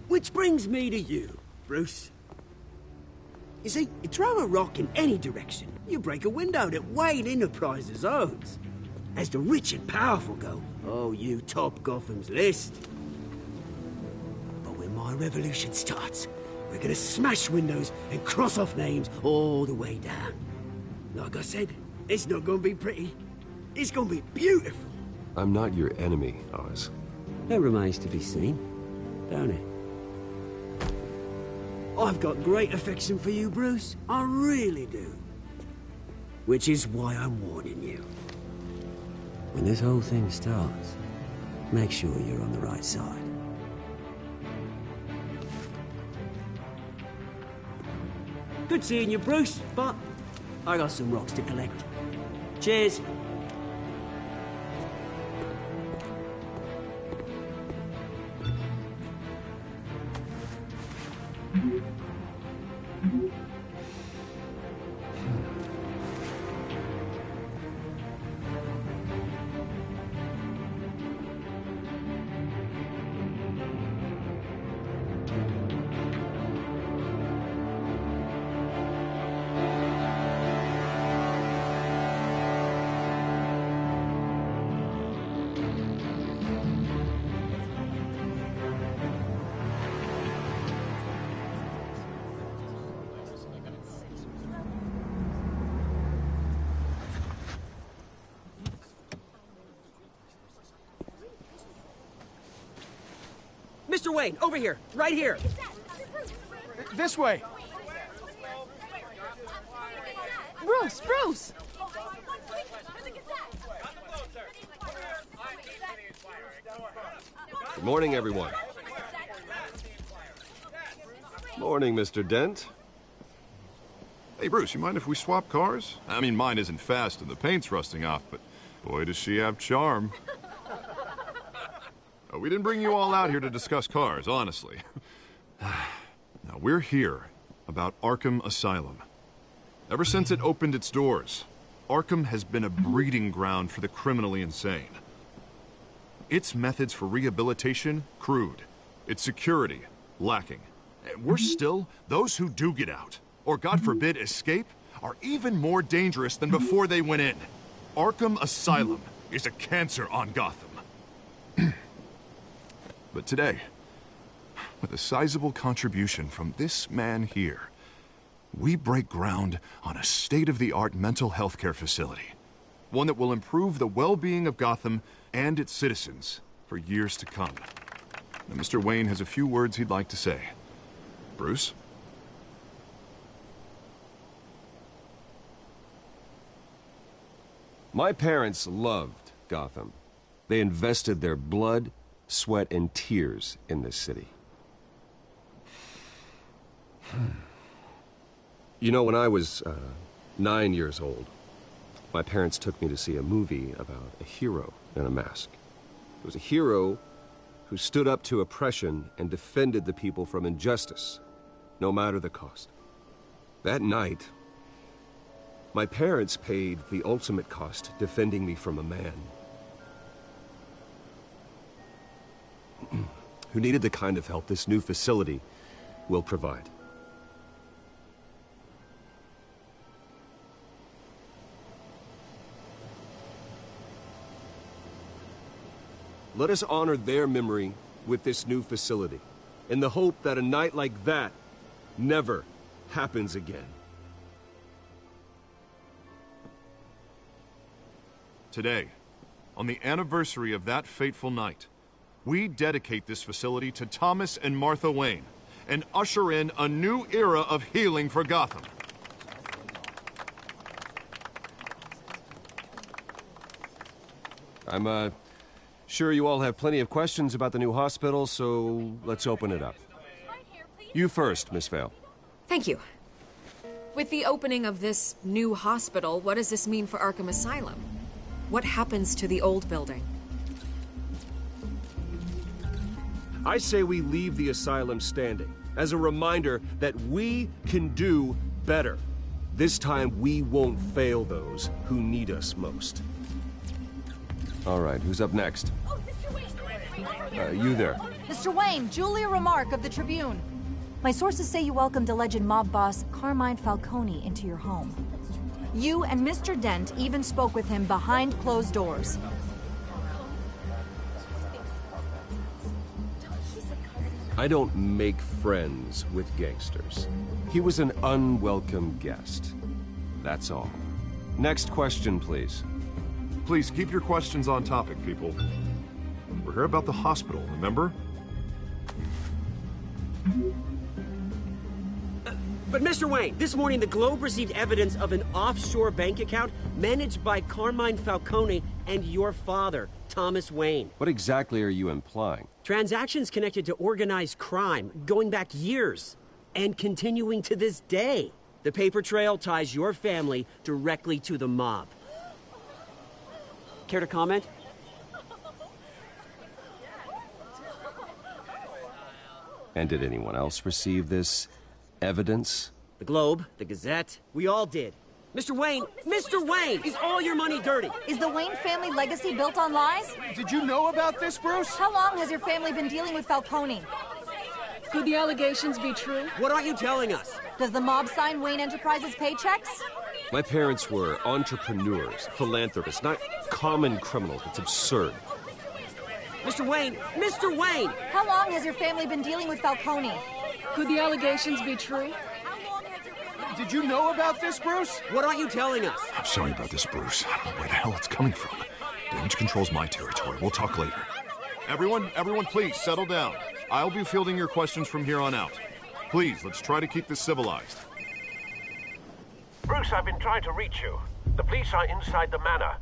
Which brings me to you, Bruce. You see, you throw a rock in any direction, you break a window that Wayne Enterprises owns. As the rich and powerful go, oh, you top Gotham's list. But when my revolution starts, we're gonna smash windows and cross off names all the way down. Like I said, it's not gonna be pretty. It's gonna be beautiful. I'm not your enemy, Oz. That remains to be seen, don't it? I've got great affection for you, Bruce. I really do. Which is why I'm warning you. When this whole thing starts, make sure you're on the right side. Good seeing you, Bruce, but I got some rocks to collect. Cheers. Mr. Wayne, over here. Right here. This way. Bruce, Bruce! Good morning, everyone. Morning, Mr. Dent. Hey, Bruce, you mind if we swap cars? I mean, mine isn't fast and the paint's rusting off, but boy, does she have charm. We didn't bring you all out here to discuss cars, honestly. Now, we're here about Arkham Asylum. Ever since it opened its doors, Arkham has been a breeding ground for the criminally insane. Its methods for rehabilitation, crude. Its security, lacking. And worse still, those who do get out, or God forbid, escape, are even more dangerous than before they went in. Arkham Asylum is a cancer on Gotham. But today, with a sizable contribution from this man here, we break ground on a state-of-the-art mental health care facility. One that will improve the well-being of Gotham and its citizens for years to come. Now, Mr. Wayne has a few words he'd like to say. Bruce? My parents loved Gotham. They invested their blood, sweat, and tears in this city. You know, when I was 9 years old, my parents took me to see a movie about a hero in a mask. It was a hero who stood up to oppression and defended the people from injustice, no matter the cost. That night, my parents paid the ultimate cost defending me from a man who needed the kind of help this new facility will provide. Let us honor their memory with this new facility, in the hope that a night like that never happens again. Today, on the anniversary of that fateful night, we dedicate this facility to Thomas and Martha Wayne and usher in a new era of healing for Gotham. I'm sure you all have plenty of questions about the new hospital, so let's open it up. You first, Miss Vale. Thank you. With the opening of this new hospital, what does this mean for Arkham Asylum? What happens to the old building? I say we leave the asylum standing as a reminder that we can do better. This time, we won't fail those who need us most. All right, who's up next? You there. Mr. Wayne, Julia Remark of the Tribune. My sources say you welcomed alleged mob boss Carmine Falcone into your home. You and Mr. Dent even spoke with him behind closed doors. I don't make friends with gangsters. He was an unwelcome guest. That's all. Next question, please. Please keep your questions on topic, people. We're here about the hospital, remember? But Mr. Wayne, this morning the Globe received evidence of an offshore bank account managed by Carmine Falcone and your father, Thomas Wayne. What exactly are you implying? Transactions connected to organized crime, going back years, and continuing to this day. The paper trail ties your family directly to the mob. Care to comment? And did anyone else receive this evidence? The Globe, the Gazette, we all did. Mr. Wayne, is all your money dirty? Is the Wayne family legacy built on lies? Did you know about this, Bruce? How long has your family been dealing with Falcone? Could the allegations be true? What aren't you telling us? Does the mob sign Wayne Enterprises paychecks? My parents were entrepreneurs, philanthropists, not common criminals. It's absurd. Mr. Wayne! How long has your family been dealing with Falcone? Could the allegations be true? Did you know about this, Bruce? What aren't you telling us? I'm sorry about this, Bruce. I don't know where the hell it's coming from. Damage control's my territory. We'll talk later. Everyone, please, settle down. I'll be fielding your questions from here on out. Please, let's try to keep this civilized. Bruce, I've been trying to reach you. The police are inside the manor.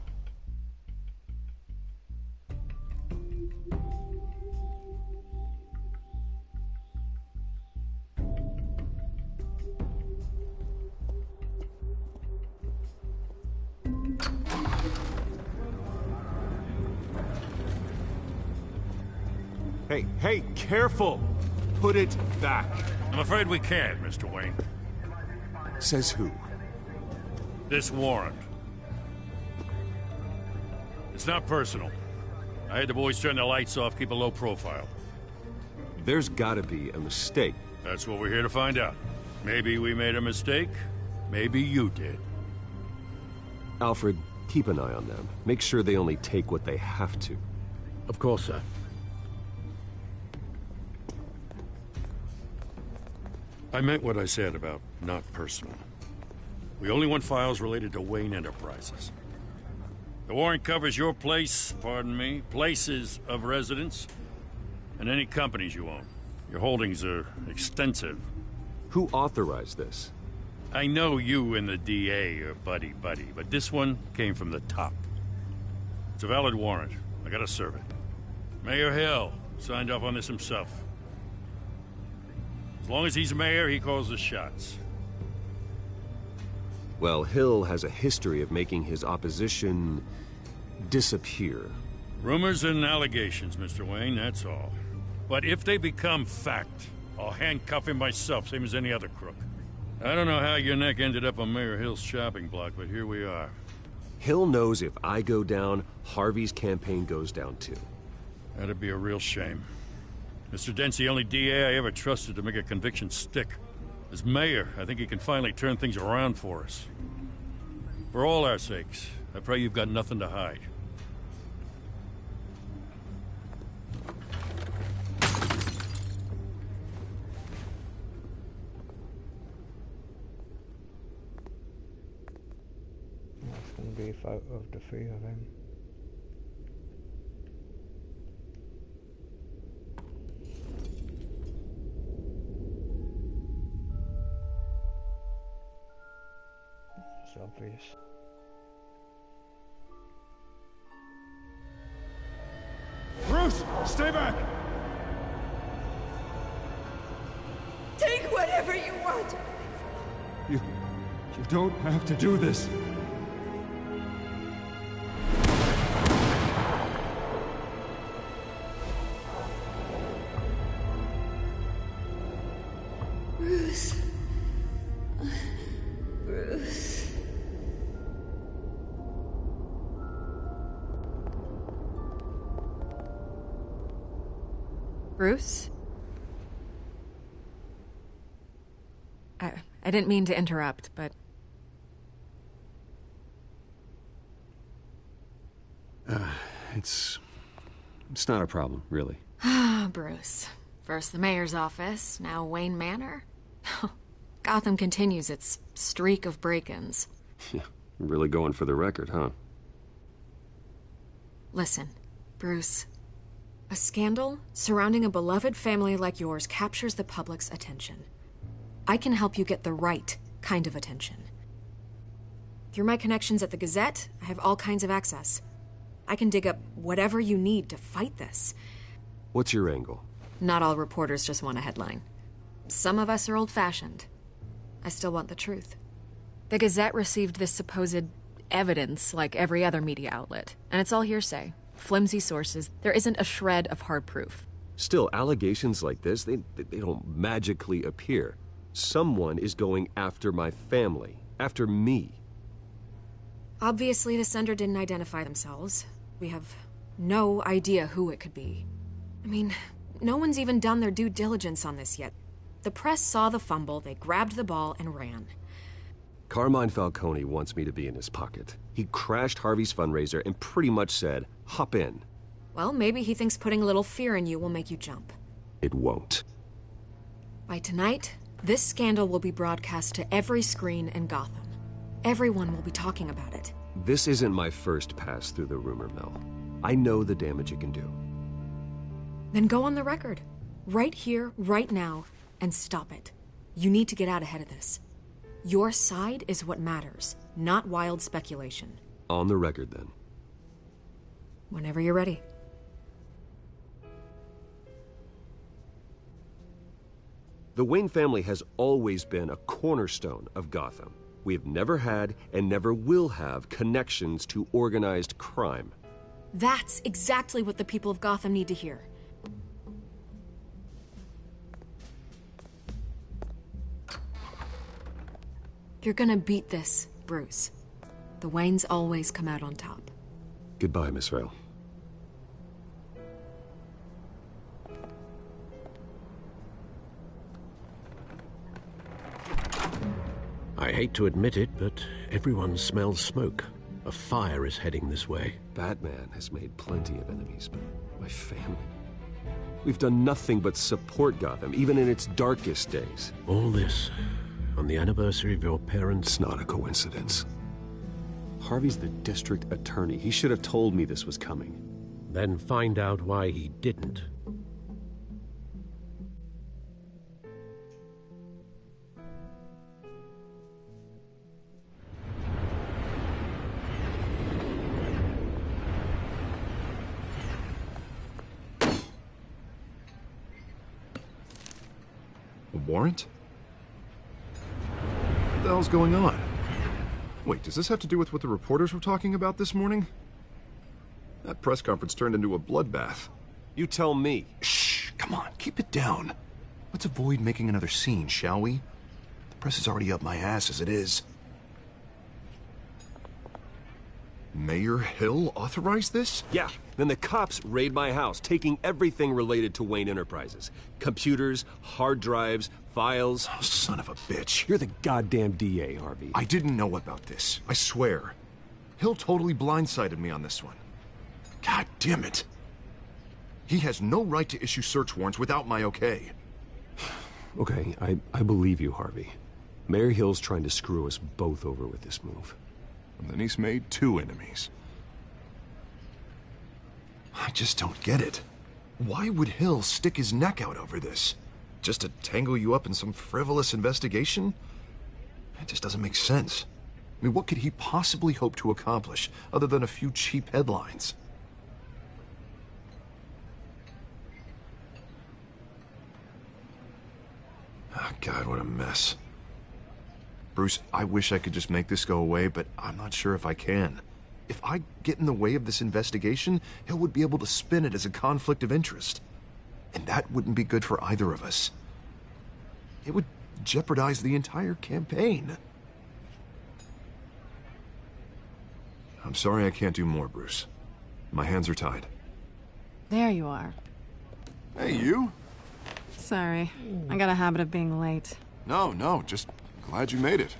Hey, careful! Put it back. I'm afraid we can't, Mr. Wayne. Says who? This warrant. It's not personal. I had the boys turn the lights off, keep a low profile. There's gotta be a mistake. That's what we're here to find out. Maybe we made a mistake. Maybe you did. Alfred, keep an eye on them. Make sure they only take what they have to. Of course, sir. I meant what I said about not personal. We only want files related to Wayne Enterprises. The warrant covers your place, pardon me, places of residence, and any companies you own. Your holdings are extensive. Who authorized this? I know you and the DA are buddy-buddy, but this one came from the top. It's a valid warrant. I gotta serve it. Mayor Hill signed off on this himself. As long as he's mayor, he calls the shots. Well, Hill has a history of making his opposition disappear. Rumors and allegations, Mr. Wayne, that's all. But if they become fact, I'll handcuff him myself, same as any other crook. I don't know how your neck ended up on Mayor Hill's shopping block, but here we are. Hill knows if I go down, Harvey's campaign goes down too. That'd be a real shame. Mr. Dent's the only DA I ever trusted to make a conviction stick. As mayor, I think he can finally turn things around for us. For all our sakes, I pray you've got nothing to hide. That's going to be a photo of the three of them. It's obvious. Bruce, stay back! Take whatever you want. You don't have to do this. Bruce. Bruce. Bruce? I didn't mean to interrupt, but... It's not a problem, really. Ah, Bruce. First the mayor's office, now Wayne Manor. Gotham continues its streak of break-ins. Yeah, really going for the record, huh? Listen, Bruce. A scandal surrounding a beloved family like yours captures the public's attention. I can help you get the right kind of attention. Through my connections at the Gazette, I have all kinds of access. I can dig up whatever you need to fight this. What's your angle? Not all reporters just want a headline. Some of us are old-fashioned. I still want the truth. The Gazette received this supposed evidence like every other media outlet, and it's all hearsay. Flimsy sources. There isn't a shred of hard proof. Still, allegations like this, they don't magically appear. Someone is going after my family, after me. Obviously, the sender didn't identify themselves. We have no idea who it could be. I mean, no one's even done their due diligence on this yet. The press saw the fumble, they grabbed the ball and ran. Carmine Falcone wants me to be in his pocket. He crashed Harvey's fundraiser and pretty much said, hop in. Well, maybe he thinks putting a little fear in you will make you jump. It won't. By tonight, this scandal will be broadcast to every screen in Gotham. Everyone will be talking about it. This isn't my first pass through the rumor mill. I know the damage it can do. Then go on the record. Right here, right now, and stop it. You need to get out ahead of this. Your side is what matters, not wild speculation. On the record, then. Whenever you're ready. The Wayne family has always been a cornerstone of Gotham. We have never had and never will have connections to organized crime. That's exactly what the people of Gotham need to hear. You're gonna beat this, Bruce. The Waynes always come out on top. Goodbye, Miss Vale. I hate to admit it, but everyone smells smoke. A fire is heading this way. Batman has made plenty of enemies, but my family... We've done nothing but support Gotham, even in its darkest days. All this on the anniversary of your parents'... It's not a coincidence. Harvey's the district attorney. He should have told me this was coming. Then find out why he didn't. A warrant? What the hell's going on? Wait, does this have to do with what the reporters were talking about this morning? That press conference turned into a bloodbath. You tell me. Shh, come on, keep it down. Let's avoid making another scene, shall we? The press is already up my ass as it is. Mayor Hill authorized this? Yeah, then the cops raid my house, taking everything related to Wayne Enterprises. Computers, hard drives, files. Oh, son of a bitch. You're the goddamn DA, Harvey. I didn't know about this, I swear. Hill totally blindsided me on this one. God damn it. He has no right to issue search warrants without my okay. Okay, I believe you, Harvey. Mayor Hill's trying to screw us both over with this move. And then he's made 2 enemies. I just don't get it. Why would Hill stick his neck out over this? Just to tangle you up in some frivolous investigation? It just doesn't make sense. I mean, what could he possibly hope to accomplish other than a few cheap headlines? Oh, God, what a mess. Bruce, I wish I could just make this go away, but I'm not sure if I can. If I get in the way of this investigation, Hill would be able to spin it as a conflict of interest. And that wouldn't be good for either of us. It would jeopardize the entire campaign. I'm sorry I can't do more, Bruce. My hands are tied. There you are. Hey, you. Sorry. I got a habit of being late. No, just glad you made it.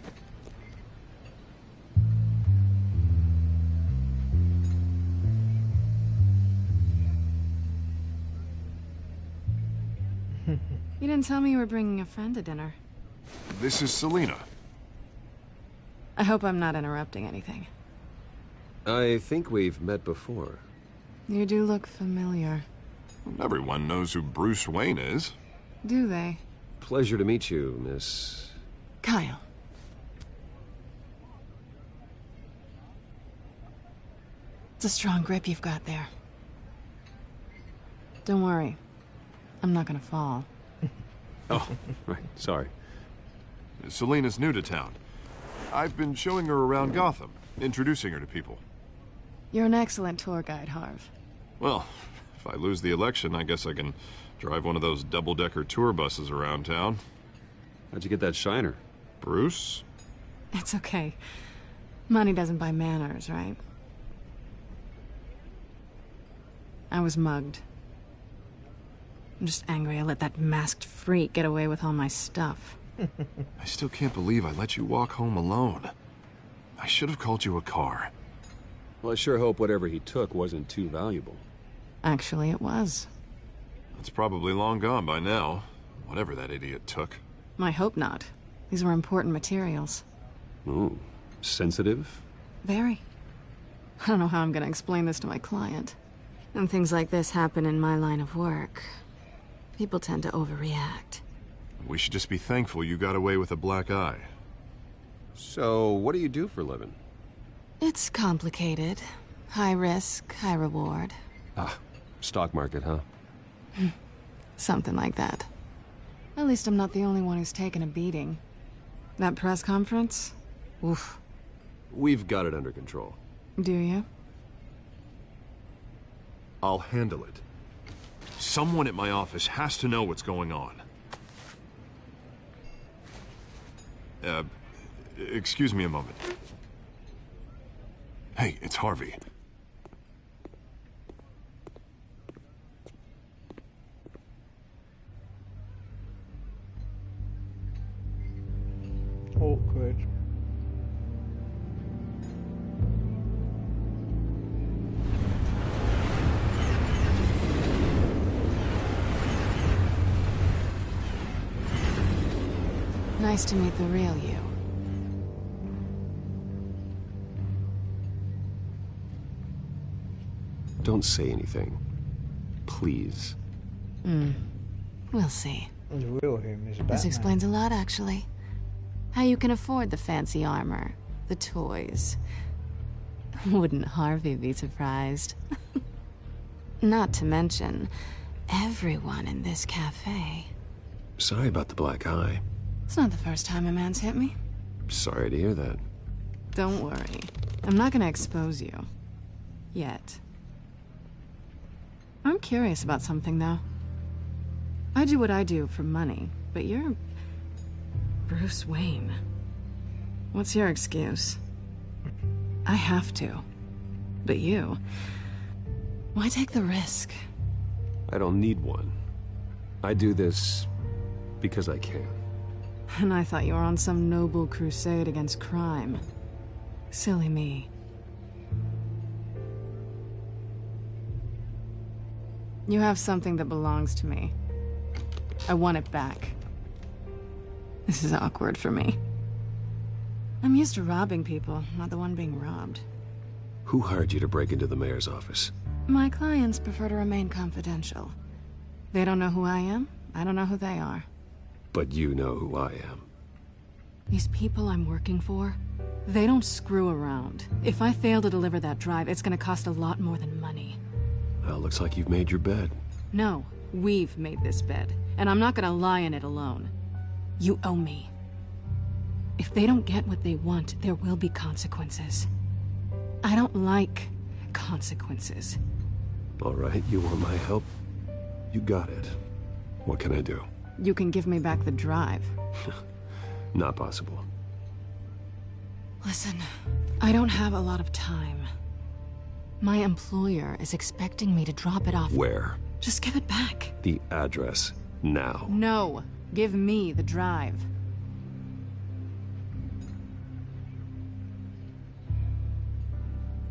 You didn't tell me you were bringing a friend to dinner. This is Selina. I hope I'm not interrupting anything. I think we've met before. You do look familiar. Everyone knows who Bruce Wayne is. Do they? Pleasure to meet you, Miss... Kyle. It's a strong grip you've got there. Don't worry. I'm not gonna fall. Oh, right. Sorry. Selina's new to town. I've been showing her around Gotham, introducing her to people. You're an excellent tour guide, Harv. Well, if I lose the election, I guess I can drive one of those double-decker tour buses around town. How'd you get that shiner? Bruce? It's okay. Money doesn't buy manners, right? I was mugged. I'm just angry I let that masked freak get away with all my stuff. I still can't believe I let you walk home alone. I should have called you a car. Well, I sure hope whatever he took wasn't too valuable. Actually, it was. It's probably long gone by now, whatever that idiot took. I hope not. These were important materials. Ooh, sensitive? Very. I don't know how I'm gonna explain this to my client. And things like this happen in my line of work. People tend to overreact. We should just be thankful you got away with a black eye. So, what do you do for a living? It's complicated. High risk, high reward. Ah, stock market, huh? Something like that. At least I'm not the only one who's taken a beating. That press conference? Oof. We've got it under control. Do you? I'll handle it. Someone at my office has to know what's going on. Excuse me a moment. Hey, it's Harvey. Awkward. Nice to meet the real you. Don't say anything. Please. We'll see. The real him is a Batman. This explains a lot, actually. How you can afford the fancy armor, the toys. Wouldn't Harvey be surprised? Not to mention, everyone in this cafe. Sorry about the black eye. It's not the first time a man's hit me. Sorry to hear that. Don't worry. I'm not gonna expose you. Yet. I'm curious about something, though. I do what I do for money, but you're... Bruce Wayne. What's your excuse? I have to. But you... Why take the risk? I don't need one. I do this because I can. And I thought you were on some noble crusade against crime. Silly me. You have something that belongs to me. I want it back. This is awkward for me. I'm used to robbing people, not the one being robbed. Who hired you to break into the mayor's office? My clients prefer to remain confidential. They don't know who I am, I don't know who they are. But you know who I am. These people I'm working for, they don't screw around. If I fail to deliver that drive, it's gonna cost a lot more than money. Well, looks like you've made your bed. No, we've made this bed, and I'm not gonna lie in it alone. You owe me. If they don't get what they want, there will be consequences. I don't like consequences. All right, you want my help? You got it. What can I do? You can give me back the drive. Not possible. Listen, I don't have a lot of time. My employer is expecting me to drop it off. Where? Just give it back. The address. now. No. Give me the drive.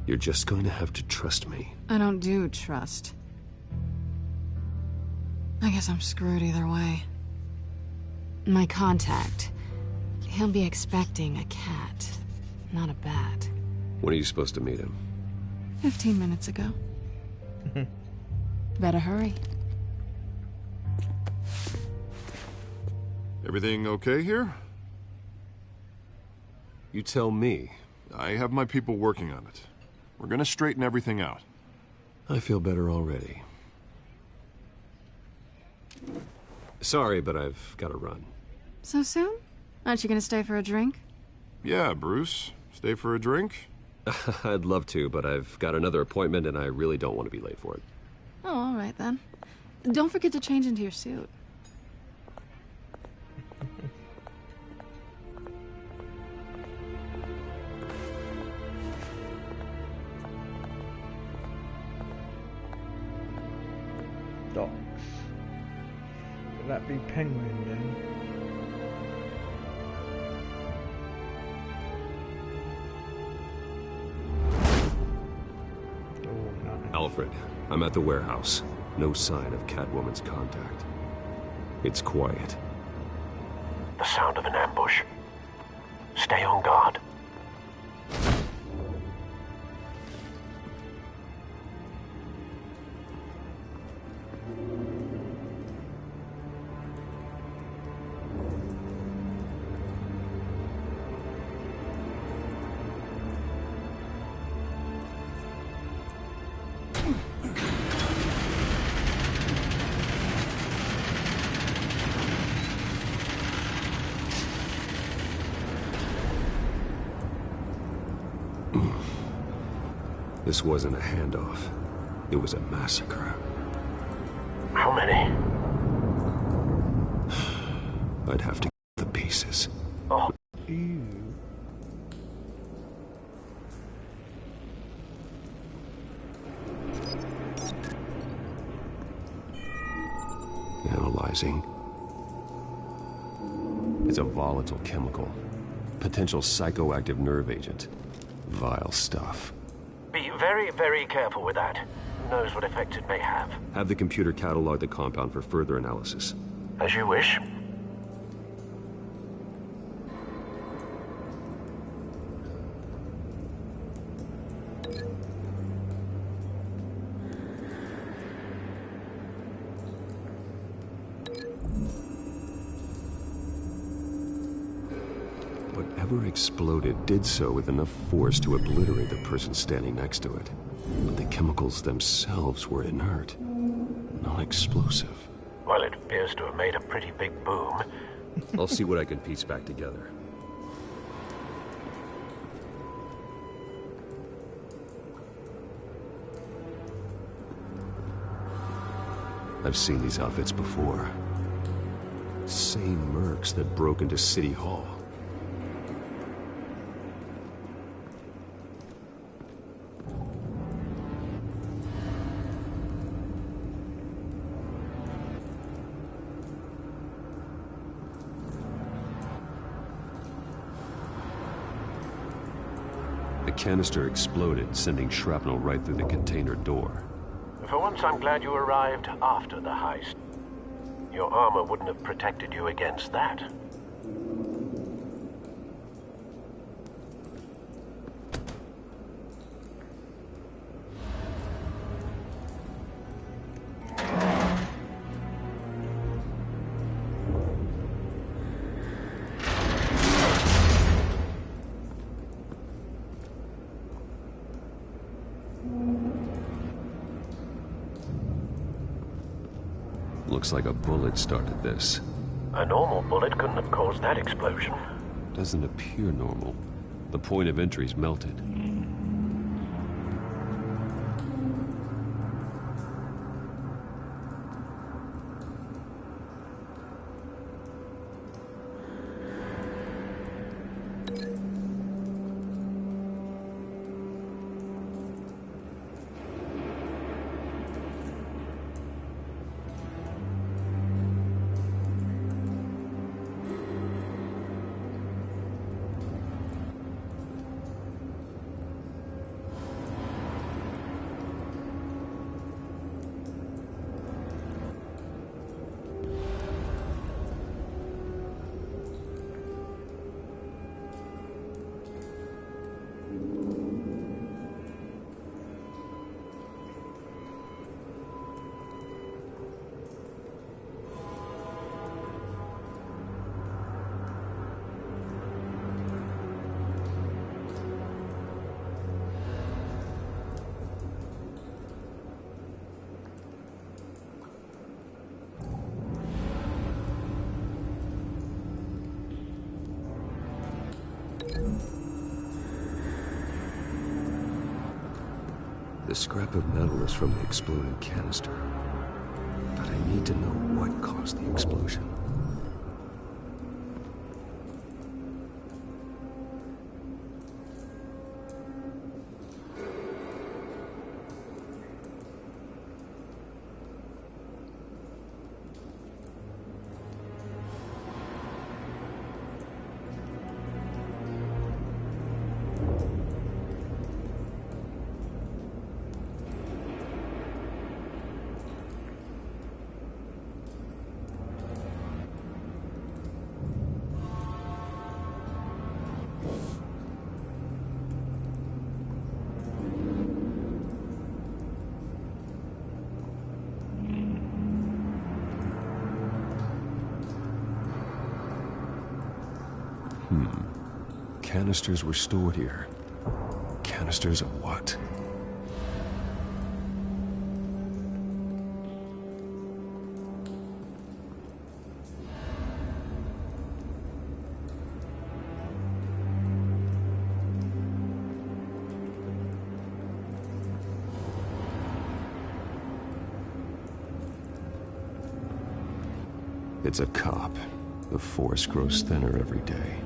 You're just going to have to trust me. I don't do trust. I guess I'm screwed either way. My contact. He'll be expecting a cat, not a bat. When are you supposed to meet him? 15 minutes ago. Better hurry. Everything okay here? You tell me. I have my people working on it. We're gonna straighten everything out. I feel better already. Sorry, but I've got to run. So soon? Aren't you gonna stay for a drink? Yeah, Bruce. Stay for a drink? I'd love to, but I've got another appointment and I really don't want to be late for it. Oh, all right then. Don't forget to change into your suit. Docks. Would that be Penguin then? Oh, nice. Alfred, I'm at the warehouse. No sign of Catwoman's contact. It's quiet. The sound of an ambush. Stay on guard. This wasn't a handoff. It was a massacre. How many? I'd have to get the pieces. Oh. Ew. Analyzing. It's a volatile chemical. Potential psychoactive nerve agent. Vile stuff. Be very, very careful with that. Who knows what effects it may have. Have the computer catalog the compound for further analysis. As you wish. Whatever exploded did so with enough force to obliterate the person standing next to it. But the chemicals themselves were inert, non-explosive. Well, it appears to have made a pretty big boom. I'll see what I can piece back together. I've seen these outfits before. Same mercs that broke into City Hall. The canister exploded, sending shrapnel right through the container door. For once, I'm glad you arrived after the heist. Your armor wouldn't have protected you against that. Looks like a bullet started this. A normal bullet couldn't have caused that explosion. Doesn't appear normal. The point of entry's melted. The scrap of metal is from the exploded canister. But I need to know what caused the explosion. Canisters were stored here. Canisters of what? It's a cop. The force grows thinner every day.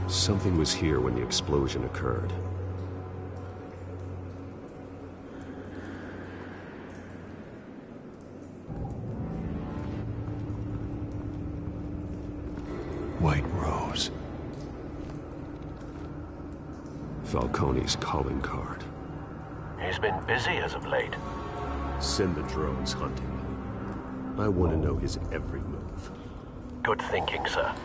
Something was here when the explosion occurred. White Rose. Falcone's calling card. He's been busy as of late. Send the drones hunting. I want to know his every move. Good thinking, sir.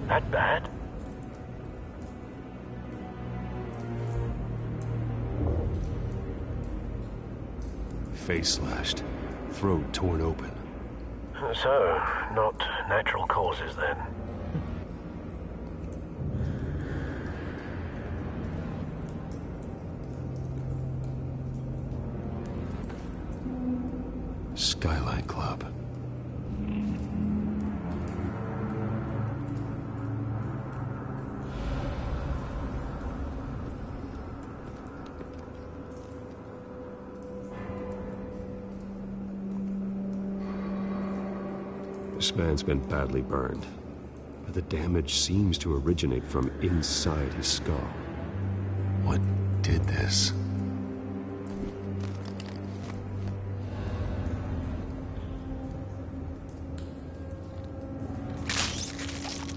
That bad? Face slashed, throat torn open. So, not natural causes then. Skyline Club. This man's been badly burned, but the damage seems to originate from inside his skull. What did this?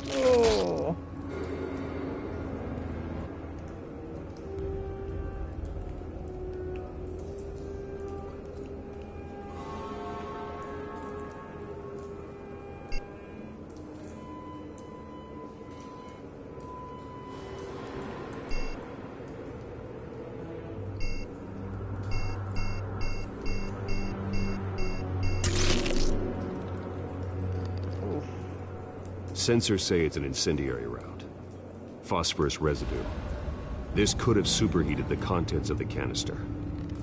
Oh. Sensors say it's an incendiary round. Phosphorus residue. This could have superheated the contents of the canister,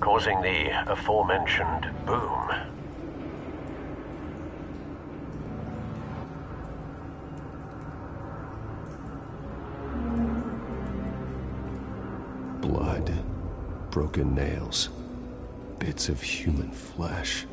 Causing the aforementioned boom. Blood, broken nails, bits of human flesh.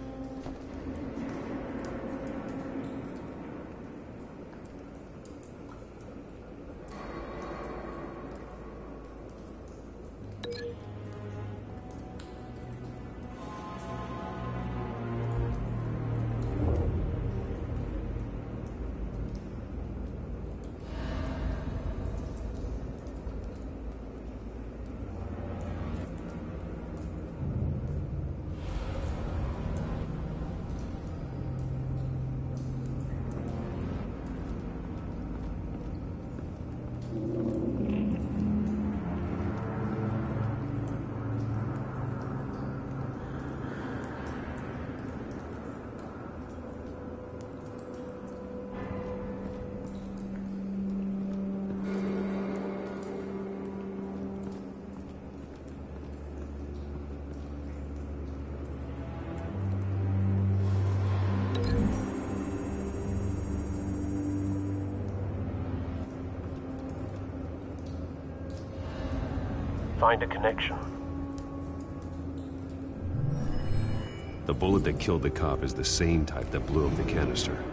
find a connection? The bullet that killed the cop is the same type that blew up the canister.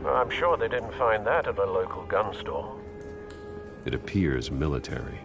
I'm sure they didn't find that at a local gun store. It appears military.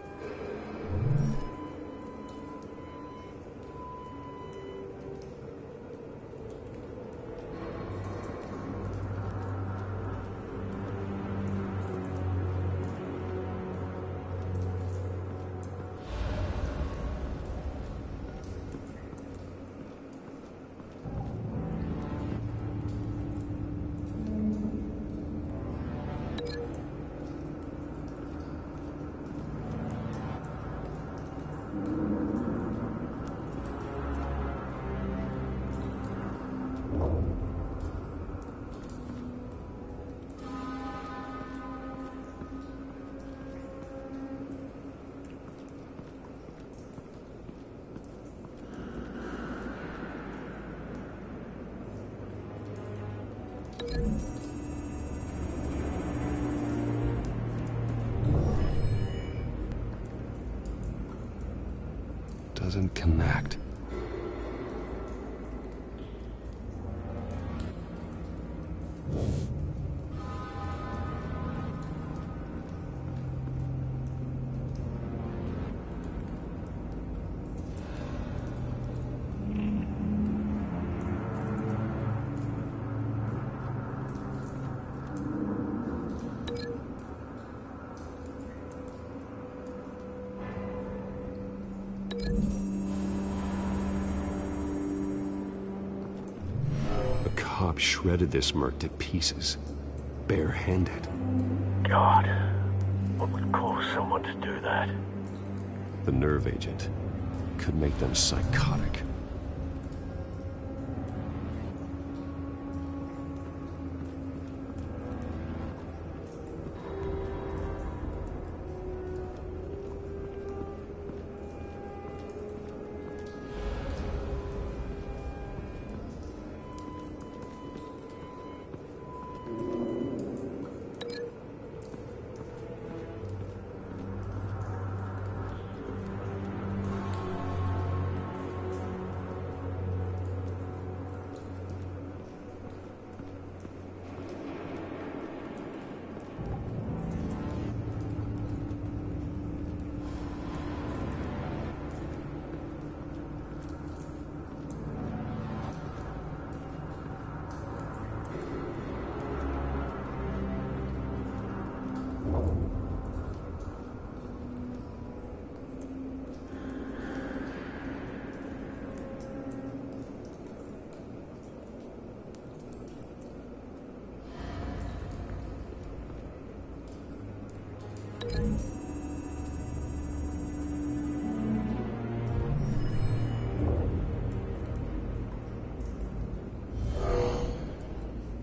Doesn't connect. Cop shredded this merc to pieces, bare-handed. God, what would cause someone to do that? The nerve agent could make them psychotic.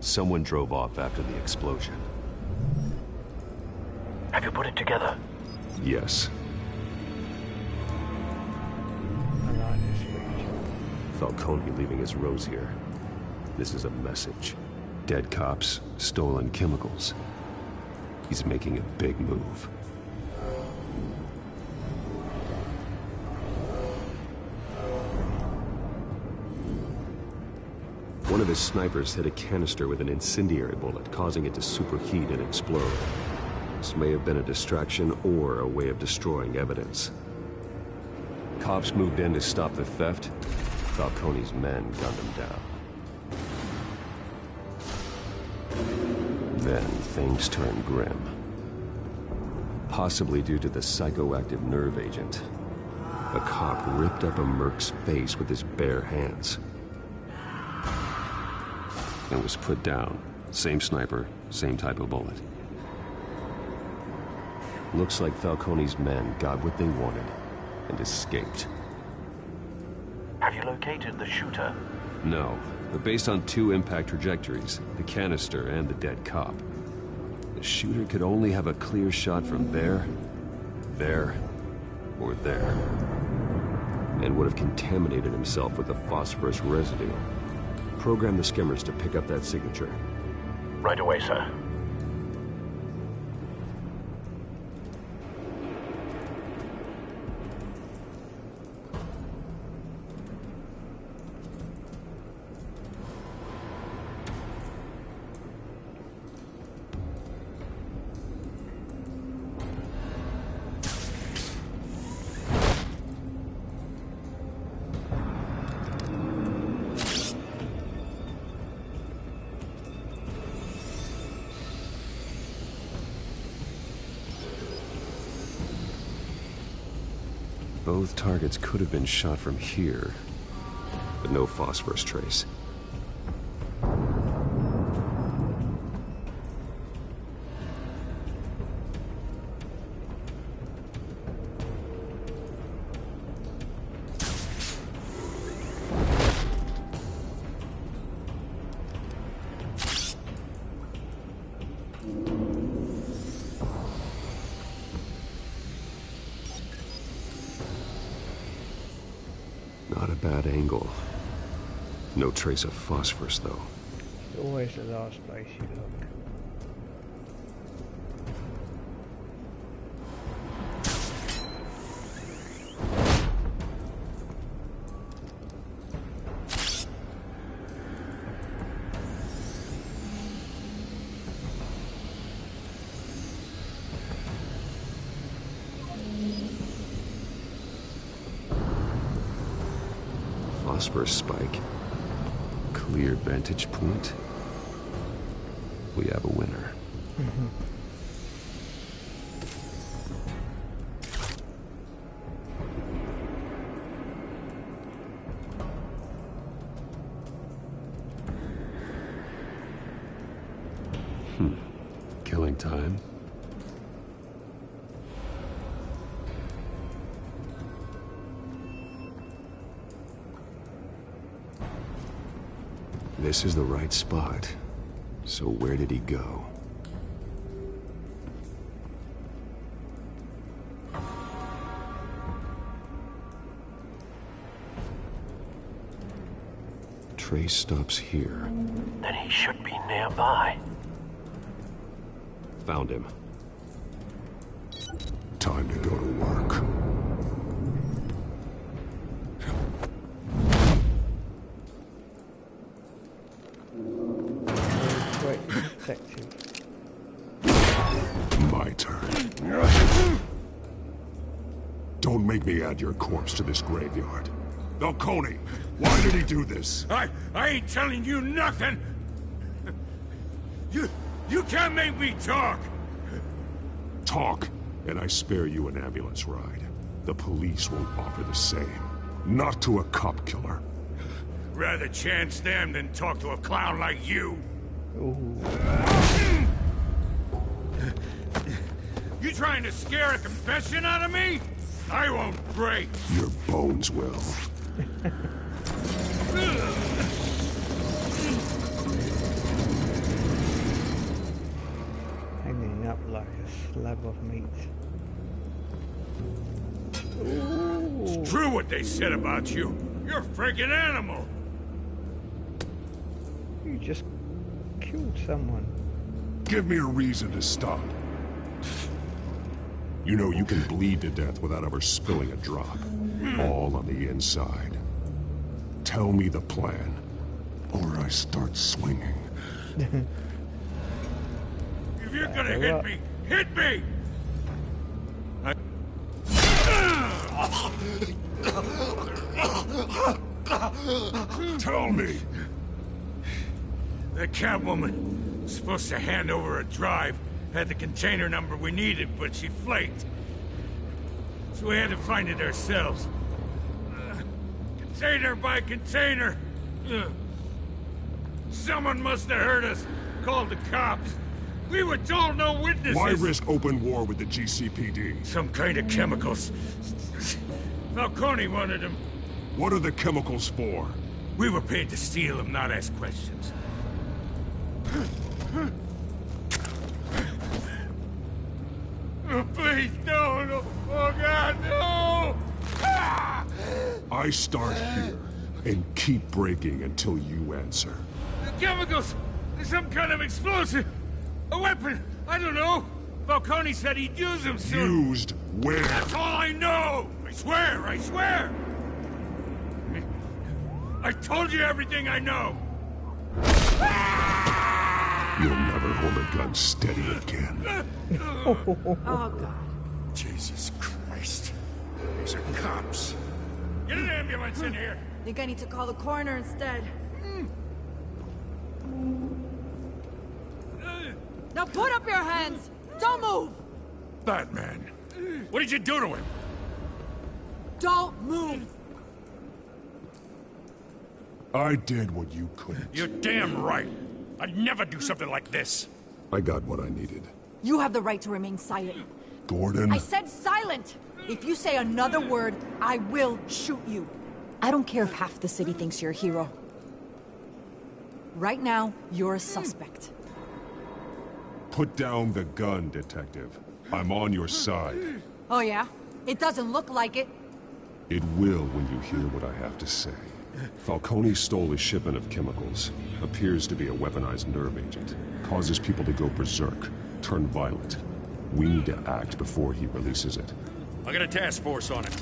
Someone drove off after the explosion. Have you put it together? Yes. I like this picture. Falcone leaving his rose here. This is a message. Dead cops, stolen chemicals. He's making a big move. One of his snipers hit a canister with an incendiary bullet, causing it to superheat and explode. This may have been a distraction or a way of destroying evidence. Cops moved in to stop the theft. Falcone's men gunned him down. Then things turned grim. Possibly due to the psychoactive nerve agent. A cop ripped up a merc's face with his bare hands. And was put down. Same sniper, same type of bullet. Looks like Falcone's men got what they wanted and escaped. Have you located the shooter? No, but based on two impact trajectories, the canister and the dead cop, the shooter could only have a clear shot from there, or there, and would have contaminated himself with the phosphorus residue. Program the skimmers to pick up that signature. Right away, sir. Both targets could have been shot from here, but no phosphorus trace. Not a bad angle. No trace of phosphorus, though. It's always the last place you look. Phosphorus spike. Clear vantage point. We have a winner. Killing time. This is the right spot. So where did he go? Trace stops here. Then he should be nearby. Found him. Time to go to work. My turn. Don't make me add your corpse to this graveyard. Falcone, why did he do this? I ain't telling you nothing! You can't make me talk! Talk, and I spare you an ambulance ride. The police won't offer the same. Not to a cop killer. Rather chance them than talk to a clown like you. You trying to scare a confession out of me? I won't break. Your bones will. Hanging up like a slab of meat. It's true what they said about you. You're a freaking animal. You just killed someone. Give me a reason to stop. You know you can bleed to death without ever spilling a drop. All on the inside. Tell me the plan, or I start swinging. If you're gonna hit me, hit me! Tell me! The Catwoman was supposed to hand over a drive, had the container number we needed, but she flaked. So we had to find it ourselves. Container by container. Someone must have heard us, called the cops. We were told no witnesses. Why risk open war with the GCPD? Some kind of chemicals. Falcone wanted them. What are the chemicals for? We were paid to steal them, not ask questions. Oh, please, no. Oh, God, no! Ah! I start here, and keep breaking until you answer. The chemicals! Some kind of explosive! A weapon! I don't know! Falcone said he'd use them soon! Used where? That's all I know! I swear! I told you everything I know! You'll never hold a gun steady again. Oh, God. Jesus Christ. These are cops. Get an ambulance in here! Think I need to call the coroner instead. Now put up your hands! Don't move! Batman, what did you do to him? Don't move! I did what you couldn't. You're damn right. I'd never do something like this. I got what I needed. You have the right to remain silent. Gordon? I said silent! If you say another word, I will shoot you. I don't care if half the city thinks you're a hero. Right now, you're a suspect. Put down the gun, Detective. I'm on your side. Oh yeah? It doesn't look like it. It will when you hear what I have to say. Falcone stole a shipment of chemicals. Appears to be a weaponized nerve agent. Causes people to go berserk, turn violent. We need to act before he releases it. I got a task force on it.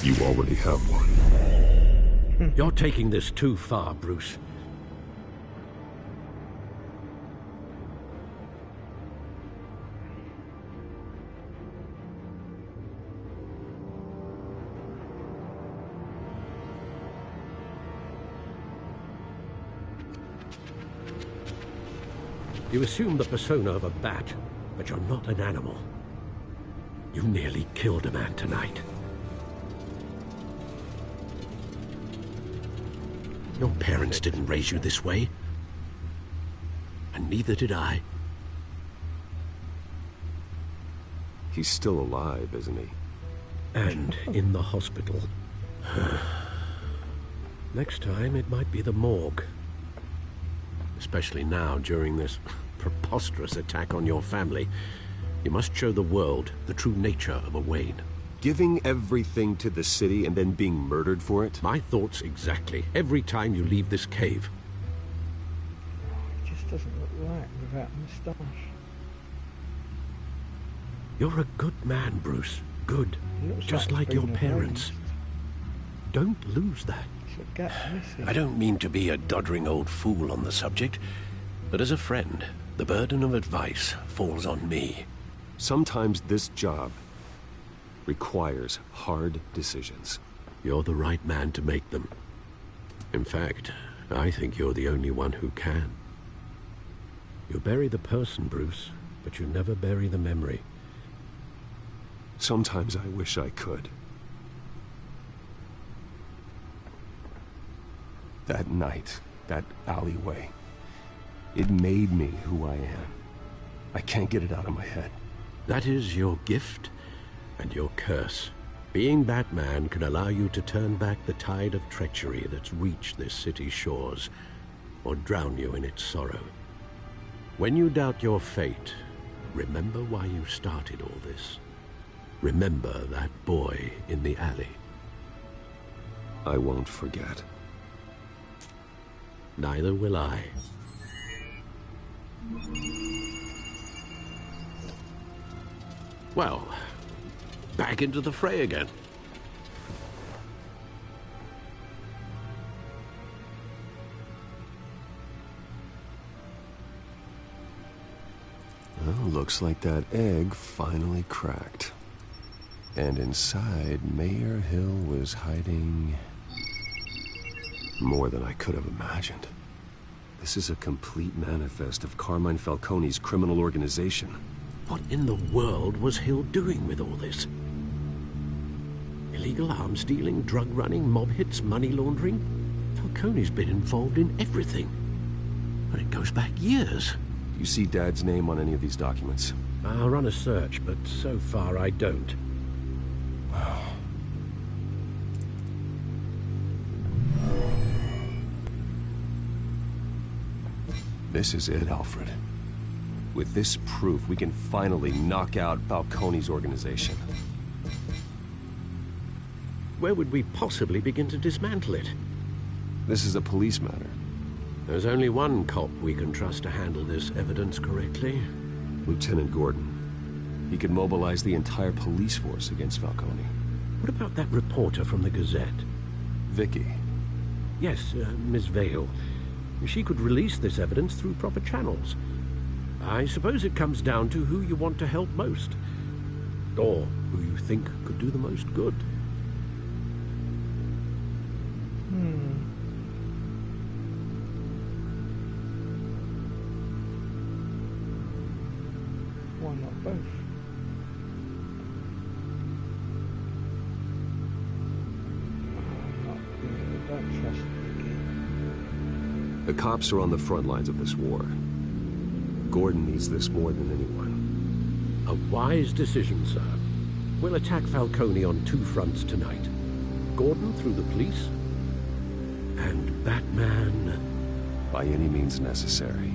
You already have one. You're taking this too far, Bruce. You assume the persona of a bat, but you're not an animal. You nearly killed a man tonight. Your parents didn't raise you this way. And neither did I. He's still alive, isn't he? And in the hospital. Next time, it might be the morgue. Especially now, during this preposterous attack on your family. You must show the world the true nature of a Wayne. Giving everything to the city and then being murdered for it? My thoughts exactly. Every time you leave this cave. It just doesn't look right without a moustache. You're a good man, Bruce. Good. Just like like your being parents. Don't lose that. I don't mean to be a doddering old fool on the subject, but as a friend, the burden of advice falls on me. Sometimes this job requires hard decisions. You're the right man to make them. In fact, I think you're the only one who can. You bury the person, Bruce, but you never bury the memory. Sometimes I wish I could. That night, that alleyway, it made me who I am. I can't get it out of my head. That is your gift and your curse. Being Batman can allow you to turn back the tide of treachery that's reached this city's shores, or drown you in its sorrow. When you doubt your fate, remember why you started all this. Remember that boy in the alley. I won't forget. Neither will I. Well, back into the fray again. Well, looks like that egg finally cracked. And inside, Mayor Hill was hiding more than I could have imagined. This is a complete manifest of Carmine Falcone's criminal organization. What in the world was Hill doing with all this? Illegal arms dealing, drug running, mob hits, money laundering? Falcone's been involved in everything. But it goes back years. You see Dad's name on any of these documents? I'll run a search, but so far I don't. This is it, Alfred. With this proof, we can finally knock out Falcone's organization. Where would we possibly begin to dismantle it? This is a police matter. There's only one cop we can trust to handle this evidence correctly. Lieutenant Gordon. He could mobilize the entire police force against Falcone. What about that reporter from the Gazette? Vicky. Yes, Miss Vale. She could release this evidence through proper channels. I suppose it comes down to who you want to help most. Or who you think could do the most good. Why not both? The cops are on the front lines of this war. Gordon needs this more than anyone. A wise decision, sir. We'll attack Falcone on 2 fronts tonight. Gordon through the police, and Batman... by any means necessary.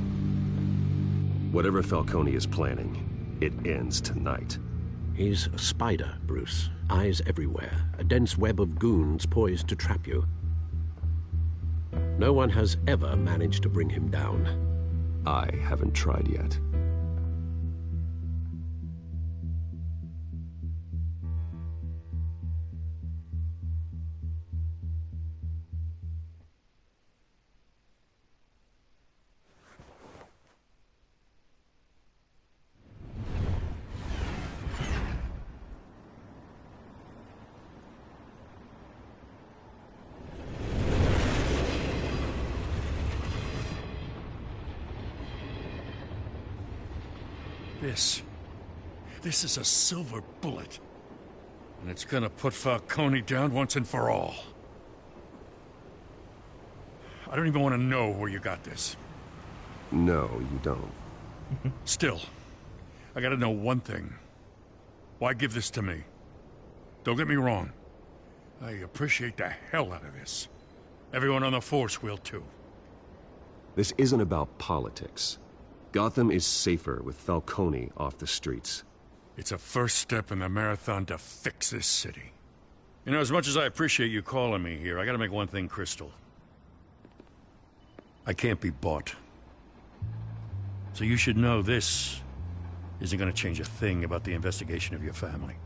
Whatever Falcone is planning, it ends tonight. He's a spider, Bruce. Eyes everywhere. A dense web of goons poised to trap you. No one has ever managed to bring him down. I haven't tried yet. This is a silver bullet. And it's gonna put Falcone down once and for all. I don't even want to know where you got this. No, you don't. Still, I gotta know one thing. Why give this to me? Don't get me wrong. I appreciate the hell out of this. Everyone on the force will too. This isn't about politics. Gotham is safer with Falcone off the streets. It's a first step in the marathon to fix this city. You know, as much as I appreciate you calling me here, I gotta make one thing crystal. I can't be bought. So you should know this isn't gonna change a thing about the investigation of your family.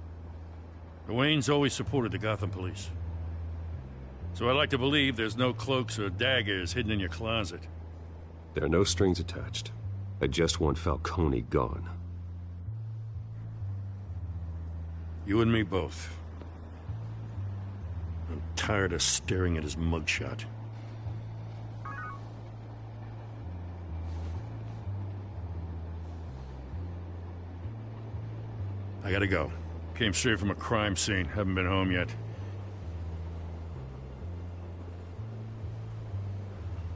The Waynes always supported the Gotham police. So I like to believe there's no cloaks or daggers hidden in your closet. There are no strings attached. I just want Falcone gone. You and me both. I'm tired of staring at his mugshot. I gotta go. Came straight from a crime scene. Haven't been home yet.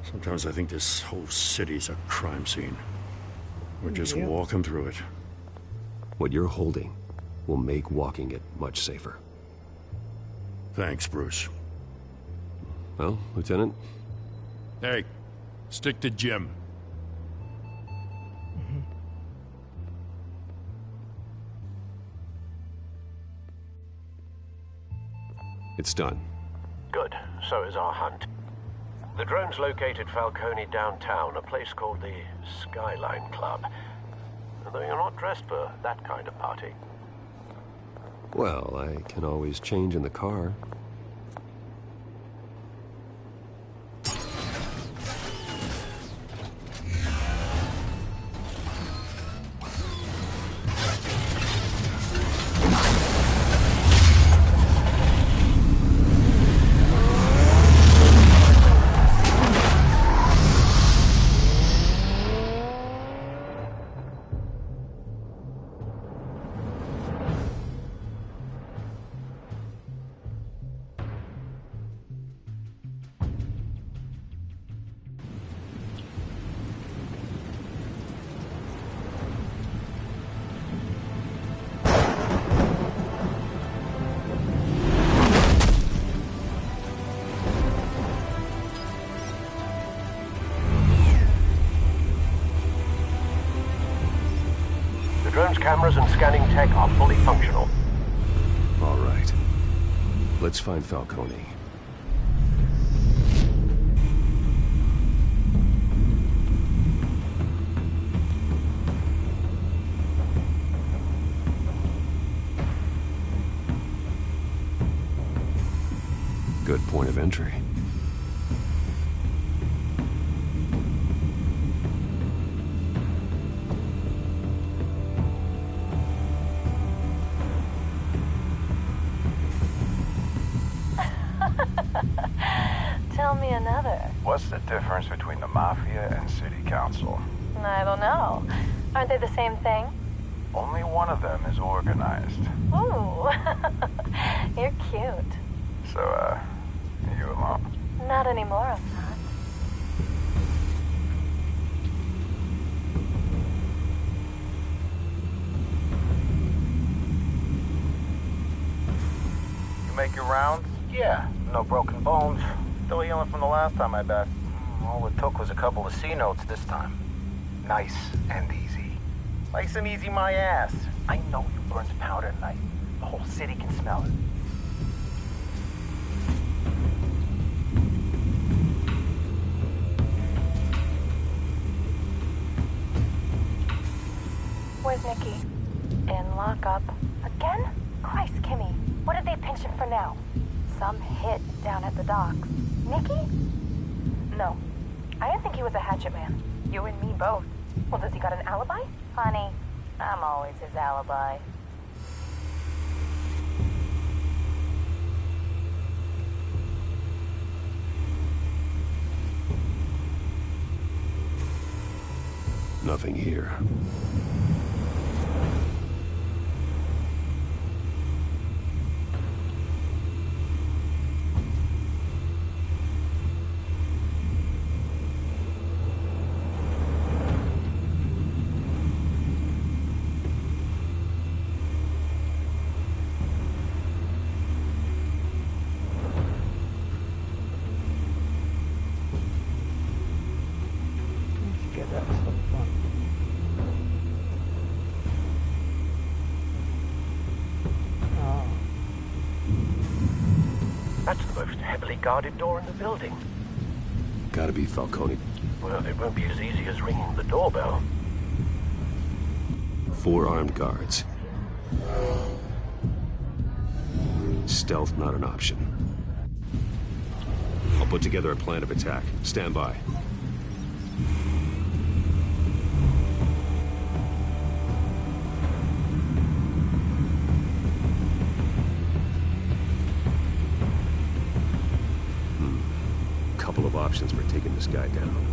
Sometimes I think this whole city's a crime scene. We're just walking through it. What you're holding will make walking it much safer. Thanks, Bruce. Well, Lieutenant? Hey, stick to Jim. It's done. Good. So is our hunt. The drones located Falcone downtown, a place called the Skyline Club. Though you're not dressed for that kind of party. Well, I can always change in the car. Drone's cameras and scanning tech are fully functional. All right. Let's find Falcone. Good point of entry. Tell me another. What's the difference between the Mafia and City Council? I don't know. Aren't they the same thing? Only one of them is organized. Ooh, you're cute. So, you alone? Not anymore, I'm not. make your rounds? Yeah, no broken bones. Still healing from the last time, I bet. All it took was a couple of C notes this time. Nice and easy. Nice and easy my ass. I know you burned powder tonight. The whole city can smell it. Where's Nikki? In lockup. Again? Christ, Kimmy. What did they pinch him for now? Some hit down at the docks. Nikki? No. I didn't think he was a hatchet man. You and me both. Well, does he got an alibi? Honey, I'm always his alibi. Nothing here. That's the most heavily guarded door in the building. Gotta be Falcone. Well, it won't be as easy as ringing the doorbell. 4 armed guards. Stealth not an option. I'll put together a plan of attack. Stand by. Couple of options for taking this guy down.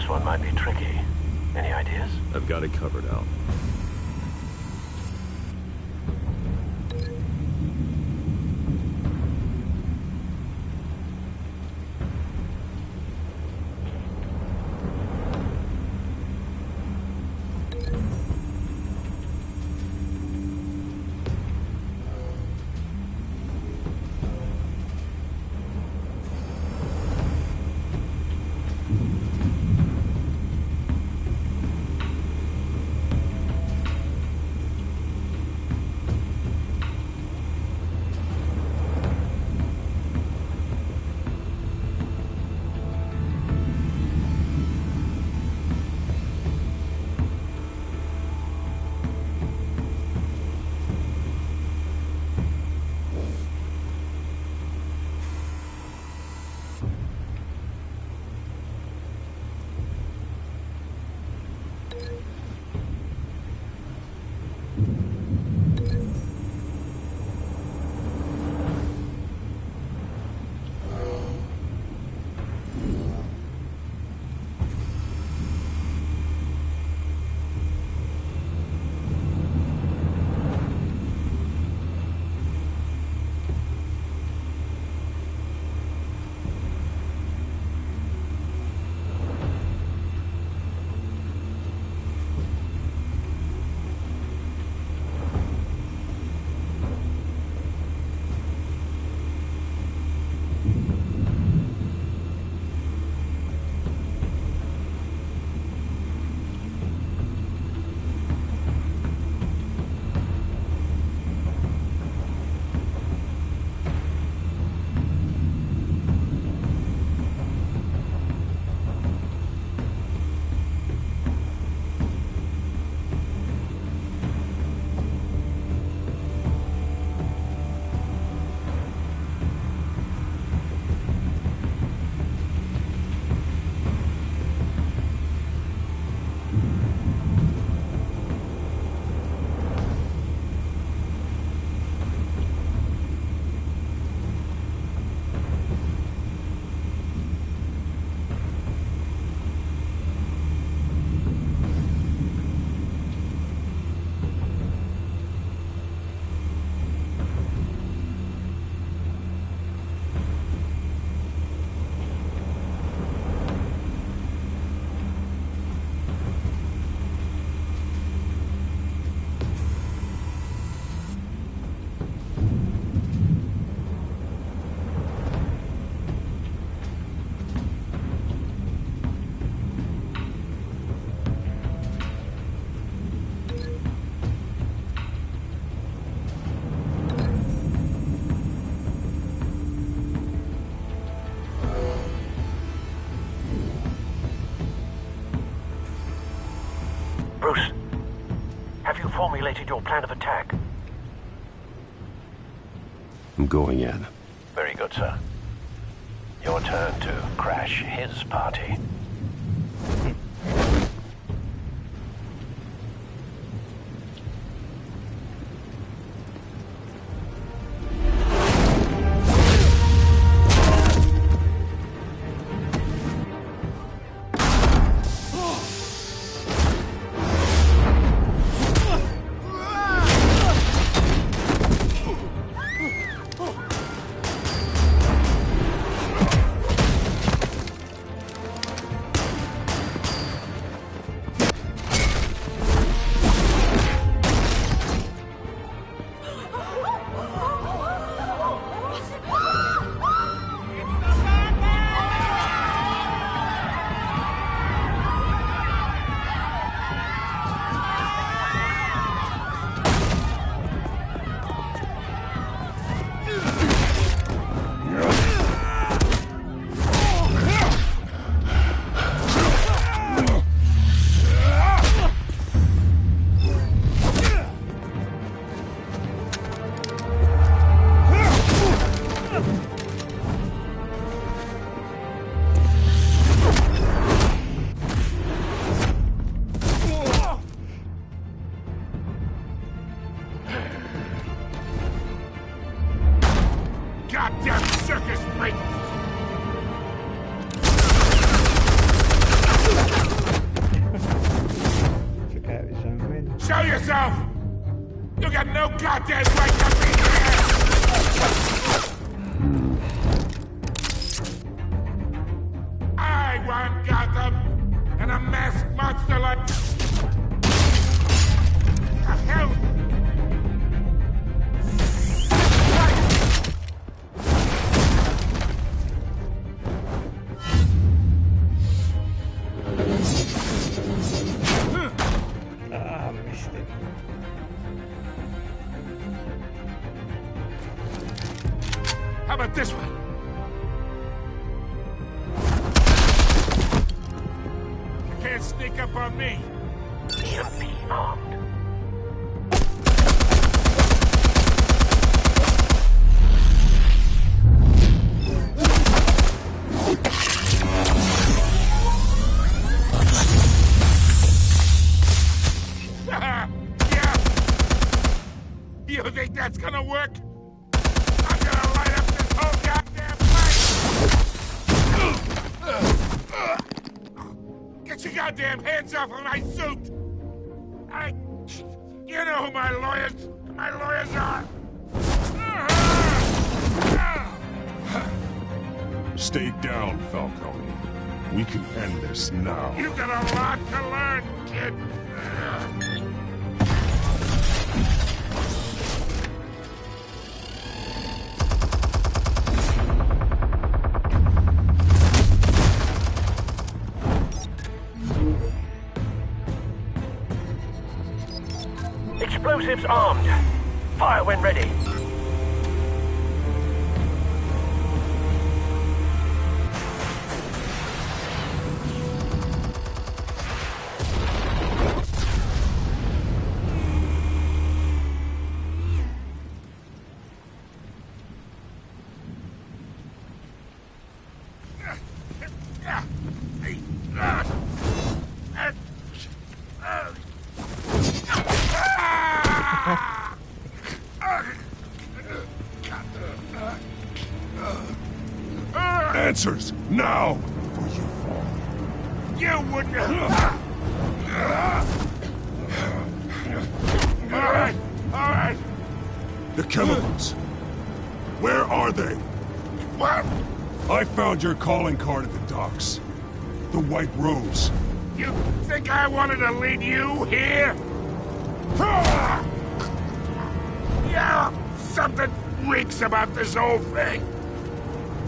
This one might be tricky. Any ideas? I've got it covered, Al. Bruce, have you formulated your plan of attack? I'm going in. Very good, sir. Your turn to crash his party. goddamn right to be here! I want Gotham and a masked monster like... The hell? Missed it. How about this one? You can't sneak up on me. EMP armed. You think that's gonna work? I'm gonna light up this whole goddamn place! Get your goddamn hands off of my suit! You know who my lawyers are! Stay down, Falcone. We can end this now. You've got a lot to learn, kid! Explosives armed. Fire when ready. Answers, now! Before you fall. You wouldn't have... All right. The chemicals. Where are they? What? I found your calling card at the docks. The White Rose. You think I wanted to lead you here? Yeah, something reeks about this whole thing.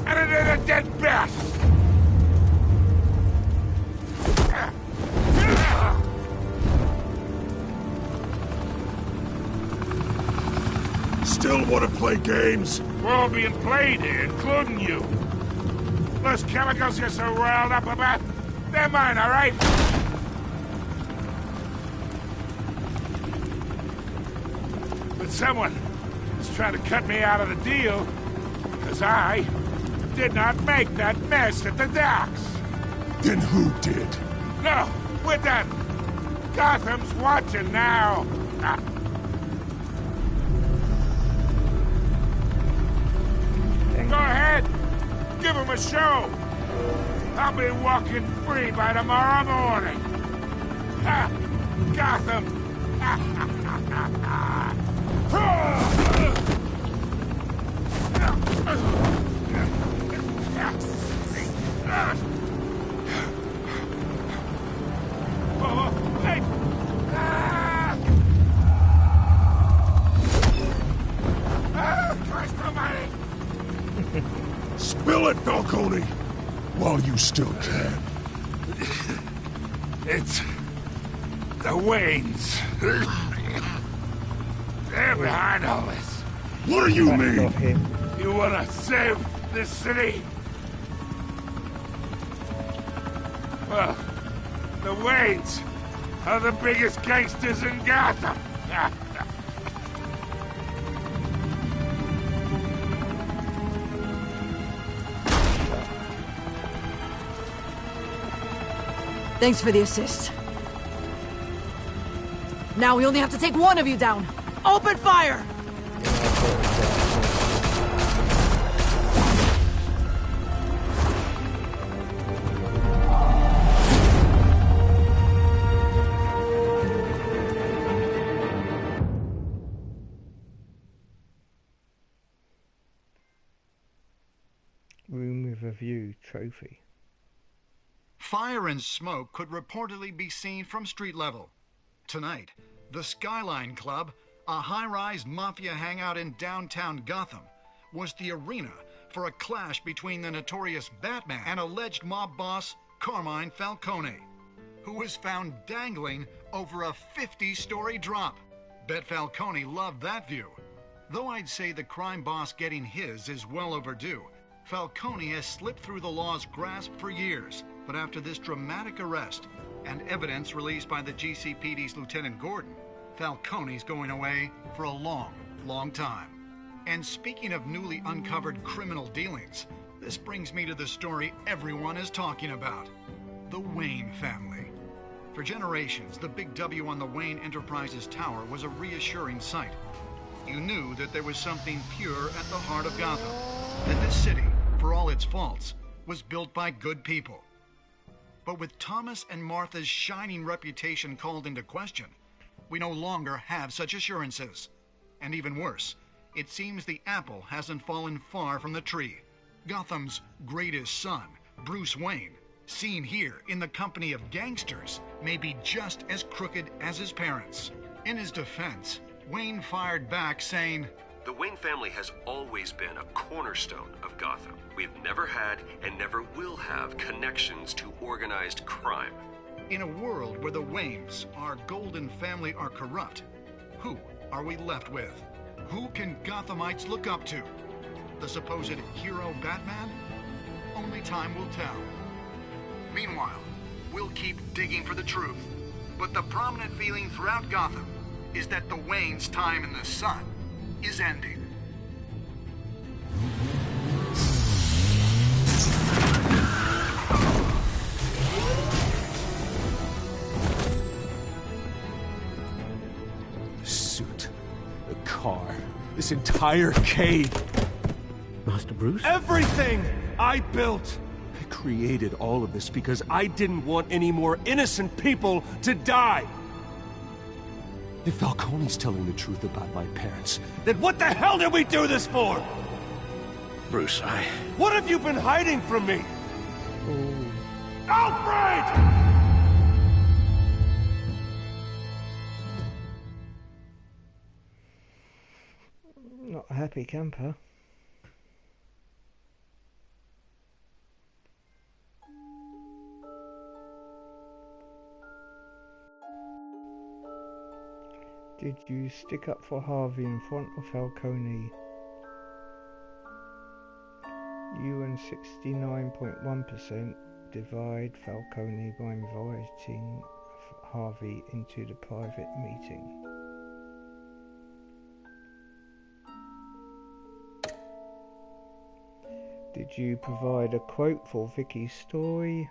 And it is a dead bat. Still want to play games? We're all being played here, including you. Those chemicals you're so riled up about, they're mine, all right? But someone is trying to cut me out of the deal, because I did not make that mess at the docks. Then who did? No, we're done. Gotham's watching now. Go ahead. Give him a show. I'll be walking free by tomorrow morning. Gotham. Christ almighty! Spill it, Falcone! While you still can. It's... the Waynes. They're behind all this. What do you mean? You wanna save this city? Well, the Waynes are the biggest gangsters in Gotham. Thanks for the assist. Now we only have to take one of you down. Open fire! trophy. Fire and smoke could reportedly be seen from street level. Tonight, the Skyline Club, a high-rise mafia hangout in downtown Gotham, was the arena for a clash between the notorious Batman and alleged mob boss Carmine Falcone, who was found dangling over a 50-story drop. Bet Falcone loved that view. Though I'd say the crime boss getting his is well overdue, Falcone has slipped through the law's grasp for years. But after this dramatic arrest and evidence released by the GCPD's Lieutenant Gordon, Falcone's going away for a long, long time. And speaking of newly uncovered criminal dealings, this brings me to the story everyone is talking about: the Wayne family. For generations, the big W on the Wayne Enterprises Tower was a reassuring sight. You knew that there was something pure at the heart of Gotham, that this city, for all its faults, was built by good people. But with Thomas and Martha's shining reputation called into question, we no longer have such assurances. And even worse, it seems the apple hasn't fallen far from the tree. Gotham's greatest son, Bruce Wayne, seen here in the company of gangsters, may be just as crooked as his parents. In his defense, Wayne fired back saying, "The Wayne family has always been a cornerstone of Gotham. We've never had and never will have connections to organized crime." In a world where the Waynes, our golden family, are corrupt, who are we left with? Who can Gothamites look up to? The supposed hero Batman? Only time will tell. Meanwhile, we'll keep digging for the truth. But the prominent feeling throughout Gotham is that the Waynes' time in the sun is ending. The suit, the car, this entire cave. Master Bruce? Everything I built! I created all of this because I didn't want any more innocent people to die! If Falcone's telling the truth about my parents, then what the hell did we do this for? Bruce, What have you been hiding from me? Alfred! Not a happy camper. Did you stick up for Harvey in front of Falcone? You and 69.1% divide Falcone by inviting Harvey into the private meeting. Did you provide a quote for Vicky's story?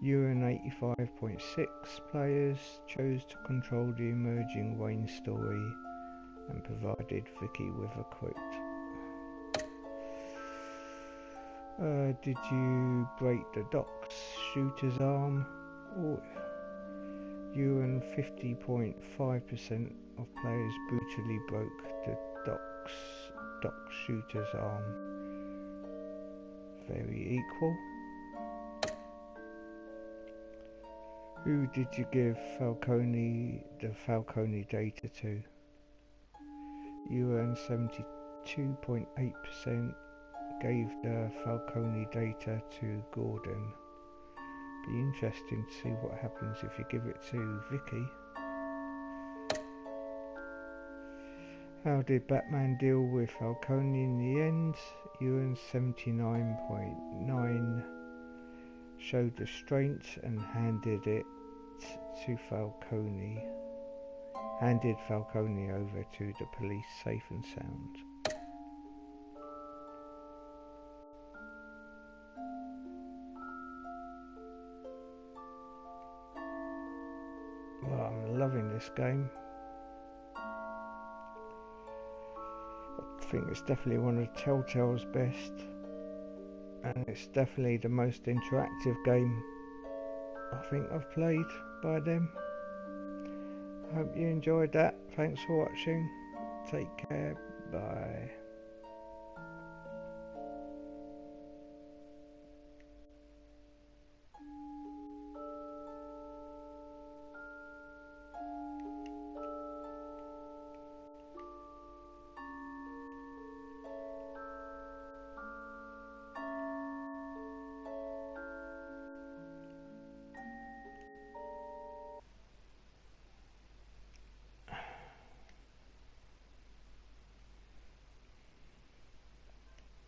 You and 85.6 players chose to control the emerging Wayne story and provided Vicky with a quote. Did you break the Doc's shooter's arm? Oh, you and 50.5% of players brutally broke the Doc shooter's arm. Very equal. Who did you give the Falcone data to? You earned 72.8%, gave the Falcone data to Gordon. Be interesting to see what happens if you give it to Vicky. How did Batman deal with Falcone in the end? You earned 79.9%, showed restraint and handed Falcone over to the police safe and sound. Well, I'm loving this game. I think it's definitely one of Telltale's best, and it's definitely the most interactive game I think I've played by them. I hope you enjoyed that. Thanks for watching. Take care. Bye.